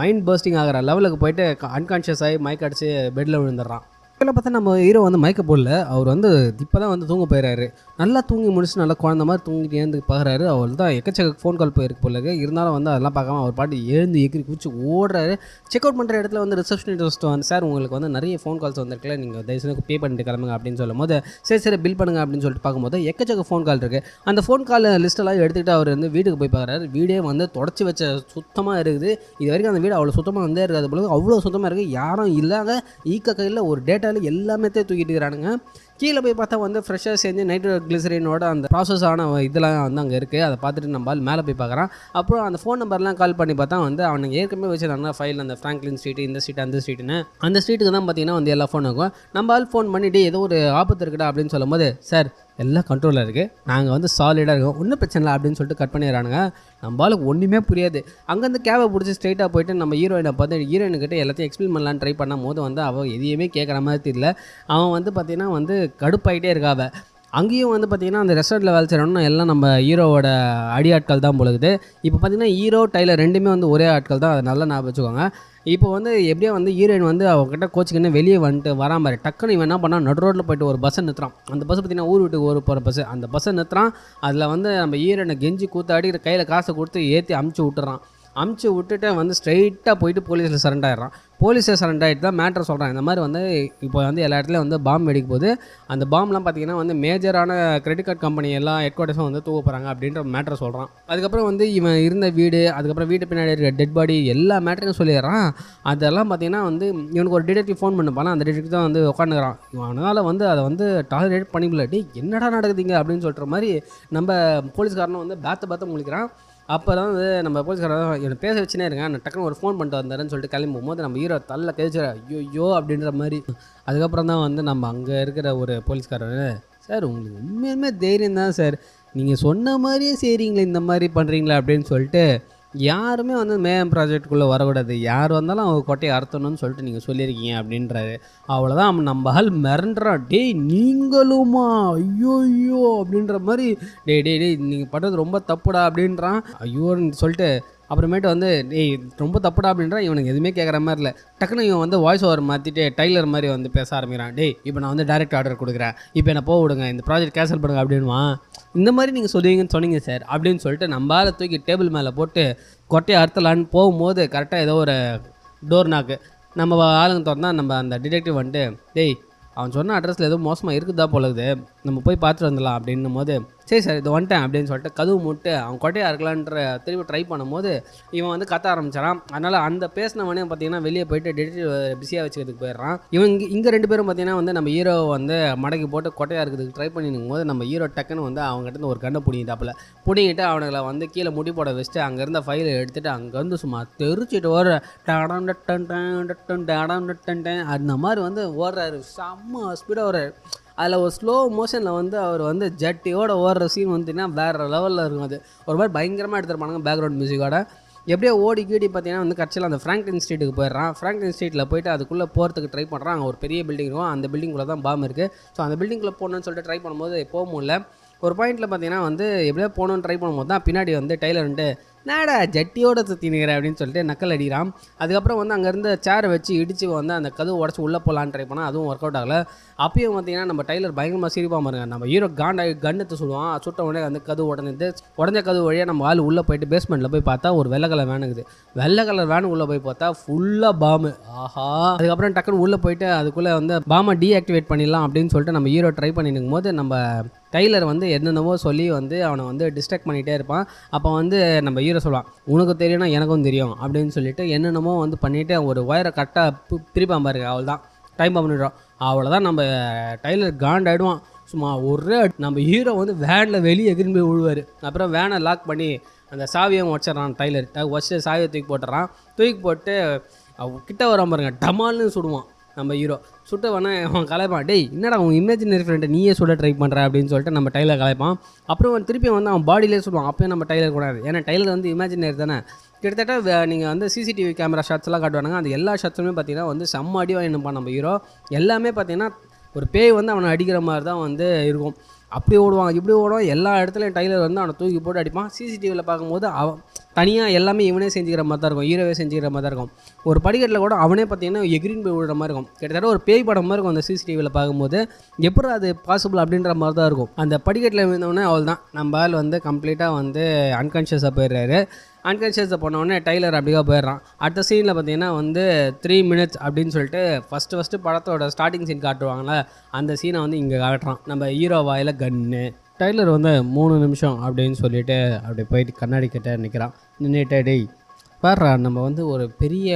மைண்ட் பர்ஸ்டிங் ஆகிற லெவலுக்கு போயிட்டு அன்கான்ஷியஸ் ஆகி மயக்க அடித்து பெட்டில் விழுந்துடுறான். இதில் பார்த்தா நம்ம ஹீரோ வந்து மயக்க போடல, அவர் வந்து இப்போ தான் வந்து தூங்க போயிடுறாரு. நல்லா தூங்கி முடிச்சு நல்லா குழந்த மாதிரி தூங்கிட்டு எழுந்து பார்க்குறாரு. அவர் தான் எக்கச்சக்க ஃபோன் கால் போயிருக்கு போல. இருந்தாலும் வந்து அதெல்லாம் பார்க்காம அவர் பாட்டு எழுந்து எகிரி குச்சி ஓடுறாரு. செக் அவுட் பண்ணுற இடத்துல வந்து ரிசப்ஷனிஸ்ட் வந்து, சார் உங்களுக்கு வந்து நிறைய ஃபோன் கால்ஸ் வந்துருக்குல்ல, நீங்கள் தயவுசெய்து பே பண்ணிட்டு கிளம்புங்க அப்படின்னு சொல்லும் போது, சரி பில் பண்ணுங்க அப்படின்னு சொல்லிட்டு பார்க்கும்போது எக்கச்சக்க ஃபோன் கால் இருக்குது. அந்த ஃபோன் கால் லிஸ்ட்டெல்லாம் எடுத்துக்கிட்டு அவர் வந்து வீட்டுக்கு போய் பார்க்குறாரு. வீடே வந்து தொடச்சி வச்ச சுத்தமாக இருக்குது. இது வரைக்கும் அந்த வீடு அவ்வளோ சுத்தமாக வந்தே இருக்காது போல, அவ்வளோ சுத்தமாக இருக்குது. யாரும் இல்லாத ஈக்க கையில் ஒரு டேட்டாவில் எல்லாமே தூக்கிட்டு இருக்கிறானுங்க. கீழே போய் பார்த்தா வந்து ஃப்ரெஷ்ஷாக செஞ்சு நைட்ரோ கிளிசரினோட அந்த ப்ராசஸ் ஆன இதெல்லாம் வந்து அங்கே இருக்குது. அதை பார்த்துட்டு நம்ம மேலே போய் பார்க்குறான். அப்புறம் அந்த ஃபோன் நம்பர்லாம் கால் பண்ணி பார்த்தா வந்து அவனுக்கு ஏற்கனவே வச்சுருந்தாங்க ஃபைல், அந்த ஃப்ராங்க்லின் ஸ்ட்ரீட், இந்த ஸ்ட்ரீட், அந்த ஸ்ட்ரீட்டுன்னு. அந்த ஸ்ட்ரீட்டுக்கு தான் பார்த்தீங்கன்னா வந்து எல்லா ஃபோன் இருக்கும். நம்ம ஃபோன் பண்ணிவிட்டு ஏதோ ஒரு ஆபத்து இருக்குடா அப்படின்னு சொல்லும் போது, சார் எல்லாம் கண்ட்ரோலில் இருக்குது, நாங்கள் வந்து சாலிடாக இருக்கோம், ஒன்றும் பிரச்சனை இல்லை அப்படின்னு சொல்லிட்டு கட் பண்ணிடுறானுங்க. நம்மளுக்கு ஒன்றுமே புரியாது. அங்கேருந்து கேபை பிடிச்சி ஸ்ட்ரைட்டாக போயிட்டு நம்ம ஹீரோயினை பார்த்து ஹீரோயின்கிட்ட எல்லாத்தையும் எக்ஸ்பிளைன் பண்ணலான்னு ட்ரை பண்ணும் போது வந்து அவள் எதையுமே கேட்குற மாதிரி தெரியல. அவன் வந்து பார்த்திங்கன்னா வந்து கடுப்பாயிட்டே இருக்காவ. அங்கேயும் வந்து பார்த்திங்கன்னா அந்த ரெஸ்டாரண்ட்டில் வேலை செய்கிறோன்னா எல்லாம் நம்ம ஹீரோவோட அடியாட்கள் தான் பொழுது. இப்போ பார்த்திங்கன்னா ஹீரோ டைலர் ரெண்டுமே வந்து ஒரே ஆட்கள் தான், அதை நல்லா ஞாபகம் வச்சுக்கோங்க. இப்போ வந்து எப்படியோ வந்து ஹீரோயின் வந்து அவங்ககிட்ட கோச்சிக்கின்னு வெளியே வந்துட்டு வரா மாதிரி டக்குன்னு இவன் என்ன பண்ணால் நடு ரோட்டில் போய்ட்டு ஒரு பஸ்ஸை நிறுத்துறான். அந்த பஸ் பார்த்திங்கன்னா ஊர் விட்டு ஊர் போகிற பஸ்ஸு. அந்த பஸ்ஸை நிறுத்துறான். அதில் வந்து நம்ம ஹீரோயினை கெஞ்சி கூத்தாடி கையில் காசை கொடுத்து ஏற்றி அமுச்சு விட்டுறான். அமுச்சு விட்டுட்டு வந்து ஸ்ட்ரைட்டாக போயிட்டு போலீஸில் சரண்டர் ஆகிடுறான். போலீஸில் சரண்டர் ஆகிட்டு தான் மேட்ரு சொல்கிறான். இந்த மாதிரி வந்து இப்போ வந்து எல்லா இடத்துலையும் வந்து பாம்பு வெடிக்கும் போது அந்த பாம்லாம் பார்த்திங்கன்னா வந்து மேஜரான கிரெடிட் கார்டு கம்பெனி எல்லாம் ஹெட் குவார்ட்டர்ஸும் வந்து தூக்க போகிறாங்க அப்படின்ற மேட்ரை சொல்கிறான். அதுக்கப்புறம் வந்து இவன் இருந்த வீடு, அதுக்கப்புறம் வீட்டு பின்னாடி இருக்க டெட் பாடி, எல்லா மேட்டரையும் சொல்லிடுறான். அதெல்லாம் பார்த்திங்கன்னா வந்து இவனுக்கு ஒரு டிடெக்டிவ் ஃபோன் பண்ணுப்பான். அந்த டிடெக்டிவ் தான் வந்து உட்காந்துக்கிறான். இவனால் வந்து அதை வந்து டாலரேட் பண்ணிக்கல. டே என்னடா நடக்குதுங்க அப்படின்னு சொல்கிற மாதிரி நம்ம போலீஸ்காரனும் வந்து பார்த்து முழிக்கிறான். அப்போ தான் வந்து நம்ம போலீஸ்காரன் என்னை பேச வச்சுனே இருங்க, நான் டக்குன்னு ஒரு ஃபோன் பண்ணிட்டு வந்தாருன்னு சொல்லிட்டு கிளம்பி போகும்போது நம்ம ஹீரோ தள்ள கழிச்சுற ஐயோ அப்படின்ற மாதிரி. அதுக்கப்புறம் தான் வந்து நம்ம அங்கே இருக்கிற ஒரு போலீஸ்காரர், சார் உங்களுக்கு உண்மையுமே தைரியம் தான் சார், நீங்கள் சொன்ன மாதிரியே செய்கிறீங்களே, இந்த மாதிரி பண்ணுறீங்களா அப்படின்னு சொல்லிட்டு, யாருமே வந்து மேம் ப்ராஜெக்டுக்குள்ளே வரக்கூடாது, யார் வந்தாலும் அவங்க கொட்டையை அறுத்தணும்னு சொல்லிட்டு நீங்கள் சொல்லியிருக்கீங்க அப்படின்றாரு. அவ்வளோதான் நம்ம ஆள் மிரண்டுறான். டேய் நீங்களுமா ஐயோ அப்படின்ற மாதிரி, டேய் நீங்கள் பண்ணுறது ரொம்ப தப்புடா அப்படின்றான். ஐயோன்னு சொல்லிட்டு அப்புறமேட்டு வந்து டேய் ரொம்ப தப்புடா அப்படின்றான். இவனுக்கு எதுவுமே கேட்குற மாதிரி இல்லை. டக்குன்னு இவன் வந்து வாய்ஸ் ஓவர் மாற்றிட்டு டைலர் மாதிரி வந்து பேச ஆரம்பிக்கிறான். டேய் இப்போ நான் வந்து டைரக்ட் ஆர்டர் கொடுக்குறேன், இப்போ என்னை போக விடுங்க, இந்த ப்ராஜெக்ட் கேன்சல் பண்ணுங்க அப்படின்வான். இந்த மாதிரி நீங்கள் சொல்லுவீங்கன்னு சொன்னீங்க சார் அப்படின்னு சொல்லிட்டு நம்மளால் தூக்கி டேபிள் மேலே போட்டு கொட்டையை அறுத்தலான்னு போகும்போது கரெக்டாக ஏதோ ஒரு டோர் நாக்கு நம்ம ஆளுங்க திறந்தா நம்ம அந்த டிடெக்டிவ் வந்துட்டு, டேய் அவன் சொன்ன அட்ரஸில் ஏதோ மோசமாக இருக்குதா போலகுது, நம்ம போய் பார்த்துட்டு வந்துடலாம் அப்படின்னும் போது சரி சார் இது வந்துட்டேன் அப்படின்னு சொல்லிட்டு கதவு மூட்டு அவன் கொட்டையாக இருக்கலான்ற திரும்பி ட்ரை பண்ணும்போது இவன் வந்து கத்த ஆரம்பிச்சாரான். அதனால் அந்த பேசினவனே பார்த்தீங்கன்னா வெளியே போயிட்டு டெடிட்டிவ் பிஸியாக வச்சுக்கிறதுக்கு போயிடுறான். இவன் இங்கே 2 பேரும் பார்த்தீங்கன்னா வந்து நம்ம ஹீரோ வந்து மடக்கி போட்டு கொட்டையாக இருக்கிறதுக்கு ட்ரை பண்ணிருக்கும் போது நம்ம ஹீரோ டக்குன்னு வந்து அவங்ககிட்ட ஒரு கண்ணை பிடிங்கிட்டாப்புல பிடிங்கிட்டு அவனுங்களை வந்து கீழே முடி போட வச்சுட்டு அங்கே இருந்த ஃபைலை எடுத்துகிட்டு அங்கேருந்து சும்மா தெரிச்சிட்டு ஓடுற டாடம் டட்டன் டட்டன் டாடம் டட்டன் அந்த மாதிரி வந்து ஓடுறாரு. செம்ம ஸ்பீடாக ஓடுறாரு. அதில் ஒரு ஸ்லோ மோஷனில் வந்து அவர் வந்து ஜட்டியோட ஓடுற சீன் வந்துன்னா வேறு லெவலில் இருக்கும். அது ஒரு மாதிரி பயங்கரமாக எடுத்துருப்பானுங்க பேக்ரவுண்ட் மியூசிக்கோட. எப்படியோ ஓடி கீடி பார்த்தீங்கன்னா வந்து கட்சியில் அந்த ஃப்ராங்க்லின் ஸ்ட்ரீட்டுக்கு போயிடுறான். ஃப்ராங்க்லின் ஸ்ட்ரீட்டில் போயிட்டு அதுக்குள்ளே போகிறதுக்கு ட்ரை பண்ணுறான். அங்கே ஒரு பெரிய பில்டிங் இருக்கும். அந்த பில்டிங்குள்ளே தான் பாம் இருக்குது. ஸோ அந்த பில்டிங்குள்ளே போகணுன்னு சொல்லிட்டு ட்ரை பண்ணும்போது போக முடியல. ஒரு பாயிண்ட்டில் பார்த்தீங்கன்னா வந்து எப்படியோ போகணுன்னு ட்ரை பண்ணும்போது தான் பின்னாடி வந்து டெய்லர் வந்துட்டு நாடா ஜட்டியோட சுற்றி நிற்கிறேன் அப்படின்னு சொல்லிட்டு நக்கல் அடிக்கிறான். அதுக்கப்புறம் வந்து அங்கேருந்து சேரை வச்சு இடித்து வந்து அந்த கதவு உடச்சி உள்ளே போகலான்னு ட்ரை பண்ணால் அதுவும் ஒர்க் அவுட் ஆகலை. அப்பயும் பார்த்தீங்கன்னா நம்ம டெய்லர் பயங்கரமாக சிரிப்பாக பாருங்க. நம்ம ஹீரோ காண்டாகி கண்ணத்தை சுடுவான். சுட்ட உடனே அந்த கதவு உடஞ்ச கதவு வழியாக நம்ம ஆள் உள்ளே போயிட்டு பேஸ்மெண்ட்டில் போய் பார்த்தா ஒரு வெள்ளை கலர் வேன் இருக்குது. வெள்ளை கலர் வேன் உள்ளே போய் பார்த்தா ஃபுல்லாக பாம்பு. ஆஹா. அதுக்கப்புறம் டக்குன்னு உள்ளே போயிட்டு அதுக்குள்ளே வந்து பாமை டீஆக்டிவேட் பண்ணிடலாம் அப்படின்னு சொல்லிட்டு நம்ம ஹீரோ ட்ரை பண்ணிட்டு இருக்கும்போது நம்ம டைலர் வந்து என்னென்னவோ சொல்லி வந்து அவனை வந்து டிஸ்ட்ராக்ட் பண்ணிகிட்டே இருப்பான். அப்போ வந்து நம்ம ஹீரோ சொல்லுவான் உனக்கு தெரியும்னா எனக்கும் தெரியும் அப்படின்னு சொல்லிட்டு என்னென்னமோ வந்து பண்ணிவிட்டு ஒரு ஒயரை கரெக்டாக பிரிப்பான் பாருங்க. அவள் தான் டைம் பண்ணிடுறோம். அவ்வளோதான் நம்ம டைலர் காண்டாயிடுவான். சும்மா ஒரே நம்ம ஹீரோ வந்து வேனில் வெளியே எகிரி போய் விழுவார். அப்புறம் வேனை லாக் பண்ணி அந்த சாவியை வச்சிடறான். டைலர் வச்சு சாவியை தூக்கி போட்டுறான். தூக்கி போட்டு கிட்ட வரான் பாருங்க. டமால்னு சுடுவான். நம்ம ஹீரோ சுட்டவனே அவன் கலைப்பான். டேய் என்னடா அவன் இமேஜினரி ஃப்ரெண்டை நீயே சுட ட்ரை பண்ணுற அப்படின்னு சொல்லிட்டு நம்ம டைலர் கலைப்பான். அப்புறம் திருப்பி வந்து அவன் பாடியிலே சுடுவான். அப்போயும் நம்ம டைலர் கூடாது. ஏன்னா டைலர் வந்து இமேஜினரி தானே. கிட்டத்தட்ட நீங்கள் வந்து சிசிடிவி கேமரா ஷாட்ஸ்லாம் காட்டுவானுங்க. அந்த எல்லா ஷாட்ஸுமே பார்த்தீங்கன்னா வந்து செம்ம அடி வாங்கினுப்பான் நம்ம ஹீரோ. எல்லாமே பார்த்தீங்கன்னா ஒரு பேய் வந்து அவனை அடிக்கிற மாதிரி தான் வந்து இருக்கும். அப்படி ஓடுவான் இப்படி ஓடுவான். எல்லா இடத்துலையும் டைலர் வந்து அவனை தூக்கி போட்டு அடிப்பான். சிசிடிவியில் பார்க்கும்போது அவன் தனியாக எல்லாமே இவனே செஞ்சுக்கிற மாதிரி தான் இருக்கும். ஹீரோவே செஞ்சுக்கிற மாதிரி தான் இருக்கும். ஒரு படிக்கட்டில் கூட அவனே பார்த்தீங்கன்னா எக்ரின் போய் விடுற மாதிரி இருக்கும். கிட்டத்தட்ட ஒரு பேய் படம் மாதிரி இருக்கும் அந்த சிசிடிவியில் பார்க்கும்போது. எப்படி அது பாசிபிள் அப்படின்ற மாதிரி தான் இருக்கும். அந்த படிக்கட்டில் விழுந்தவொடனே அவள் தான் நம்ம ஆள் வந்து கம்ப்ளீட்டாக வந்து அன்கான்ஷியஸாக போயிடுறாரு. அன்கான்ஷியஸை போனவுடனே டைலர் அப்படியே போயிடுறான். அடுத்த சீனில் பார்த்தீங்கன்னா வந்து 3 minutes அப்படின்னு சொல்லிட்டு ஃபஸ்ட்டு படத்தோட ஸ்டார்டிங் சீன் காட்டுவாங்களே அந்த சீனை வந்து இங்கே காட்டுறான். நம்ம ஹீரோ வாயில் கன்னு. டைலர் வந்து 3 நிமிஷம் அப்படின்னு சொல்லிட்டு அப்படி போயிட்டு கண்ணாடி கிட்ட நிற்கிறான். நின்றுட்டு டேய் பாடுறா நம்ம வந்து ஒரு பெரிய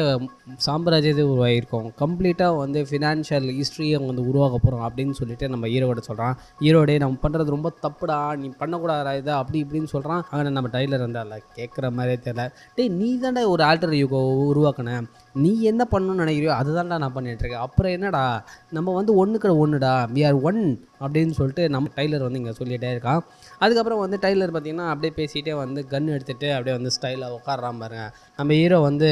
சாம்ராஜ்யத்தை உருவாகியிருக்கோம். கம்ப்ளீட்டாக வந்து ஃபினான்ஷியல் ஹிஸ்ட்ரியை வந்து உருவாக்க போகிறோம் அப்படின்னு சொல்லிட்டு நம்ம ஹீரோட சொல்கிறான். ஹீரோடே நம்ம பண்ணுறது ரொம்ப தப்புடா, நீ பண்ணக்கூடாதா இதை அப்படி இப்படின்னு சொல்கிறான். ஆனால் நம்ம டைலர் வந்து அதில் கேட்குற மாதிரியே தெரியல. டேய் நீ தாண்டா ஒரு ஆல்டர் யூகோ உருவாக்கினேன், நீ என்ன பண்ணணும்னு நினைக்கிறியோ அதுதான்டா நான் பண்ணிகிட்ருக்கேன். அப்புறம் என்னடா நம்ம வந்து ஒன்றுடா வி ஆர் ஒன் அப்படின்னு சொல்லிட்டு நம்ம டைலர் வந்து இங்கே சொல்லிகிட்டே இருக்கான். அதுக்கப்புறம் வந்து டைலர் பார்த்திங்கன்னா அப்படியே பேசிகிட்டே வந்து கன் எடுத்துகிட்டு அப்படியே வந்து ஸ்டைலாக உட்காடுறான் பாருங்க. நம்ம ஹீரோ வந்து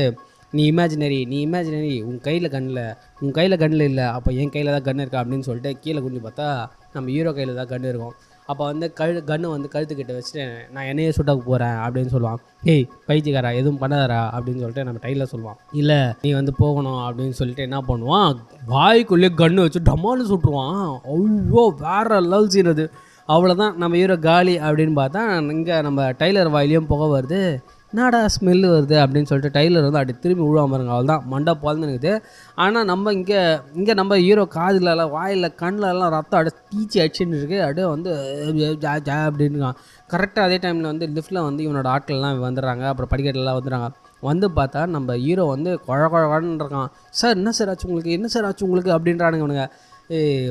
நீ இமேஜினரி உன் கையில் கன்னில் இல்லை, அப்போ என் கையில் தான் கன்று இருக்கா அப்படின்னு சொல்லிட்டு கீழே குஞ்சு பார்த்தா நம்ம ஹீரோ கையில் தான் கன்று இருக்கும். அப்போ வந்து கன்று வந்து கழுத்துக்கிட்ட வச்சுட்டு நான் என்னையே சுட்டாக்கு போகிறேன் அப்படின்னு சொல்லுவான். ஏய் பைத்தியக்காரா எதுவும் பண்ணாதரா அப்படின்னு சொல்லிட்டு நம்ம டைலர் சொல்லுவான். இல்லை நீ வந்து போகணும் அப்படின்னு சொல்லிட்டு என்ன பண்ணுவான், வாய்க்குள்ளேயே கன்று வச்சு டமான்னு சுட்டுருவான். ஐயோ வேற லெவல் சீன் அது. அவ்வளோதான் நம்ம ஹீரோ காலி அப்படின்னு பார்த்தா இங்கே நம்ம டைலர் வாயிலையும் புகை வருது. என்னடா ஸ்மெல்லு வருது அப்படின்னு சொல்லிட்டு டைலர் வந்து அப்படி திரும்பி விழுவாம பாருங்க. அவள் தான் மண்டை பால்ந்துனுக்குது. ஆனால் நம்ம இங்கே நம்ம ஹீரோ காதுலலாம் வாயில் கண்ணிலலாம் ரத்தம் அப்படியே தீச்சி அடிச்சுன்னு இருக்குது. அப்படியே வந்து அப்படின்னு கரெக்டாக அதே டைமில் வந்து லிஃப்ட்டில் வந்து இவனோட ஆட்கள்லாம் வந்துடுறாங்க. அப்புறம் படிக்கட்டெல்லாம் வந்துடுறாங்க. வந்து பார்த்தா நம்ம ஹீரோ வந்து குழன்னு இருக்கான். சார் என்ன சார் ஆச்சு உங்களுக்கு அப்படின்றானுங்க இவனுங்க.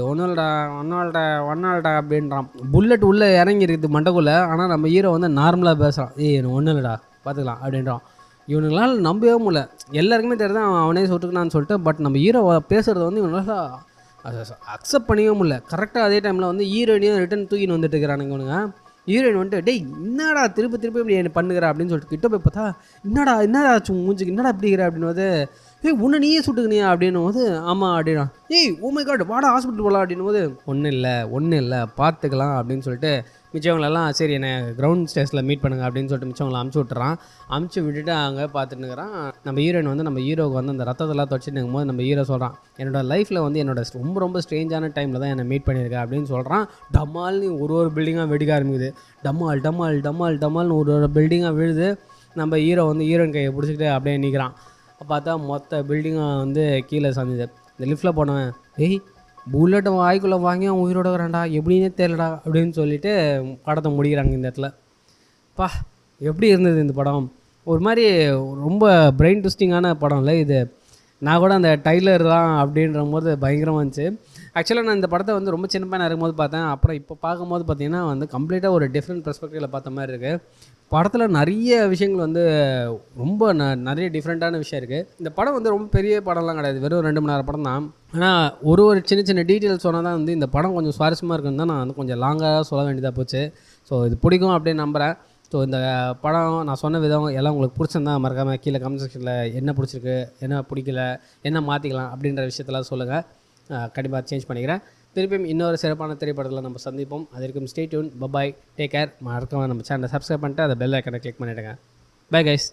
ஒன்னால்டா அப்படின்றான். புல்லட் உள்ளே இறங்கிருக்குது மண்டக்குள்ளே. ஆனால் நம்ம ஹீரோ வந்து நார்மலாக பேசுகிறான். ஒன்றும் இல்லைடா பார்த்துக்கலாம் அப்படின்றான். இவனுங்களால் நம்பவே முடியல. எல்லாருக்குமே தெரியுது அவனே சுட்டுக்கலான்னு சொல்லிட்டு. பட் நம்ம ஹீரோ பேசுகிறது வந்து இவங்களால் அக்செப்ட் பண்ணிக்கவே முடியல. கரெக்டாக அதே டைமில் வந்து ஹீரோயினையும் ரிட்டன் தூக்கின்னு வந்துட்டு இருக்கிறானுங்க இவனுங்க. ஹீரோயின் வந்துட்டு டேய் என்னடா திருப்பி இப்படி என்ன பண்ணுகிற அப்படின்னு சொல்லிட்டு கிட்ட போய் பார்த்தா என்னடா ஆச்சு மூஞ்சிக்கு என்னடா இப்படிங்கிற அப்படின்னு போது உன்னை நீயே சுட்டுக்கினியா அப்படின்னும் போது ஆமாம் அப்படின்னா ஓ மை காட் வாடா ஹாஸ்பிட்டல் போகலாம் அப்படின்னும் போது ஒன்றும் இல்லை பார்த்துக்கலாம் அப்படின்னு சொல்லிட்டு மிச்சவங்களெல்லாம் சரி என்னை கிரவுண்ட் ஸ்டேஷனில் மீட் பண்ணுங்க அப்படின்னு சொல்லிட்டு மிச்சவங்களை அமுச்சு விட்டுட்டு அங்கே பார்த்துட்டுங்கிறான். நம்ம ஹீரோயின் வந்து நம்ம ஹீரோவுக்கு வந்து அந்த ரத்தத்தெல்லாம் தொடச்சிட்டு போது நம்ம ஹீரோ சொல்கிறான் என்னோடய லைஃப்பில் வந்து என்னோட ரொம்ப ஸ்ட்ரேஞ்சான டைமில் தான் என்னை மீட் பண்ணியிருக்கேன் அப்படின்னு சொல்கிறான். டமால்னு ஒரு பில்டிங்காக வெடிக்க ஆரம்பிக்குது. டமால்னு ஒரு பில்டிங்காக விழுது. நம்ம ஹீரோ வந்து ஹீரோயின் கையை பிடிச்சிக்கிட்டு அப்படியே நிற்கிறான். பார்த்தா மொத்த பில்டிங்காக வந்து கீழே சாஞ்சுது. இந்த லிஃப்ட்டில் போனவன் புல்லட்டை வாய்க்குள்ளே வாங்கி அவன் உயிரோட வரான்டா எப்படின்னே தெரியலடா அப்படின்னு சொல்லிட்டு படத்தை முடிக்கிறாங்க இந்த இடத்துல. பா எப்படி இருந்தது இந்த படம், ஒரு மாதிரி ரொம்ப பிரெயின் ட்விஸ்டிங்கான படம் இல்லை இது. நான் கூட அந்த டைலர் தான் அப்படின்ற போது பயங்கரமாக இருந்துச்சு. ஆக்சுவலாக நான் இந்த படத்தை வந்து ரொம்ப சின்ன பையனாக இருக்கும்போது பார்த்தேன். அப்புறம் இப்போ பார்க்கும்போது பார்த்தீங்கன்னா வந்து கம்ப்ளீட்டாக ஒரு டிஃப்ரெண்ட் பெர்ஸ்பெக்டிவில் பார்த்த மாதிரி இருக்குது. படத்தில் நிறைய விஷயங்கள் வந்து ரொம்ப நிறைய டிஃப்ரெண்ட்டான விஷயம் இருக்குது. இந்த படம் வந்து ரொம்ப பெரிய படம்லாம் கிடையாது, வெறும் 2 மணி நேரம் படம் தான். ஆனால் ஒரு சின்ன சின்ன டீட்டெயில்ஸ் சொன்னால் தான் வந்து இந்த படம் கொஞ்சம் சுவாரஸ்யமாக இருக்குன்னு தான் நான் வந்து கொஞ்சம் லாங்காக சொல்ல வேண்டியதாக போச்சு. ஸோ இது பிடிக்கும் அப்படின்னு நம்புகிறேன். ஸோ இந்த படம் நான் சொன்ன விதம் எல்லாம் உங்களுக்கு பிடிச்சிருந்தா மறக்காமல் கீழே கமெண்ட் செக்ஷனில் என்ன பிடிச்சிருக்கு, என்ன பிடிக்கல, என்ன மாற்றிக்கலாம் அப்படின்ற விஷயத்தெல்லாம் சொல்லுங்கள். கண்டிப்பாக சேஞ்ச் பண்ணிக்கிறேன். திருப்பியும் இன்னொரு சிறப்பான திரைப்படத்தில் நம்ம சந்திப்போம். அது வரைக்கும் stay tune, bye bye, take care. மறக்காம நம்ம சேனலை சப்ஸ்கிரைப் பண்ணிட்டு அதை பெல் ஐக்கனை கிளிக் பண்ணிவிடுங்க. Bye guys.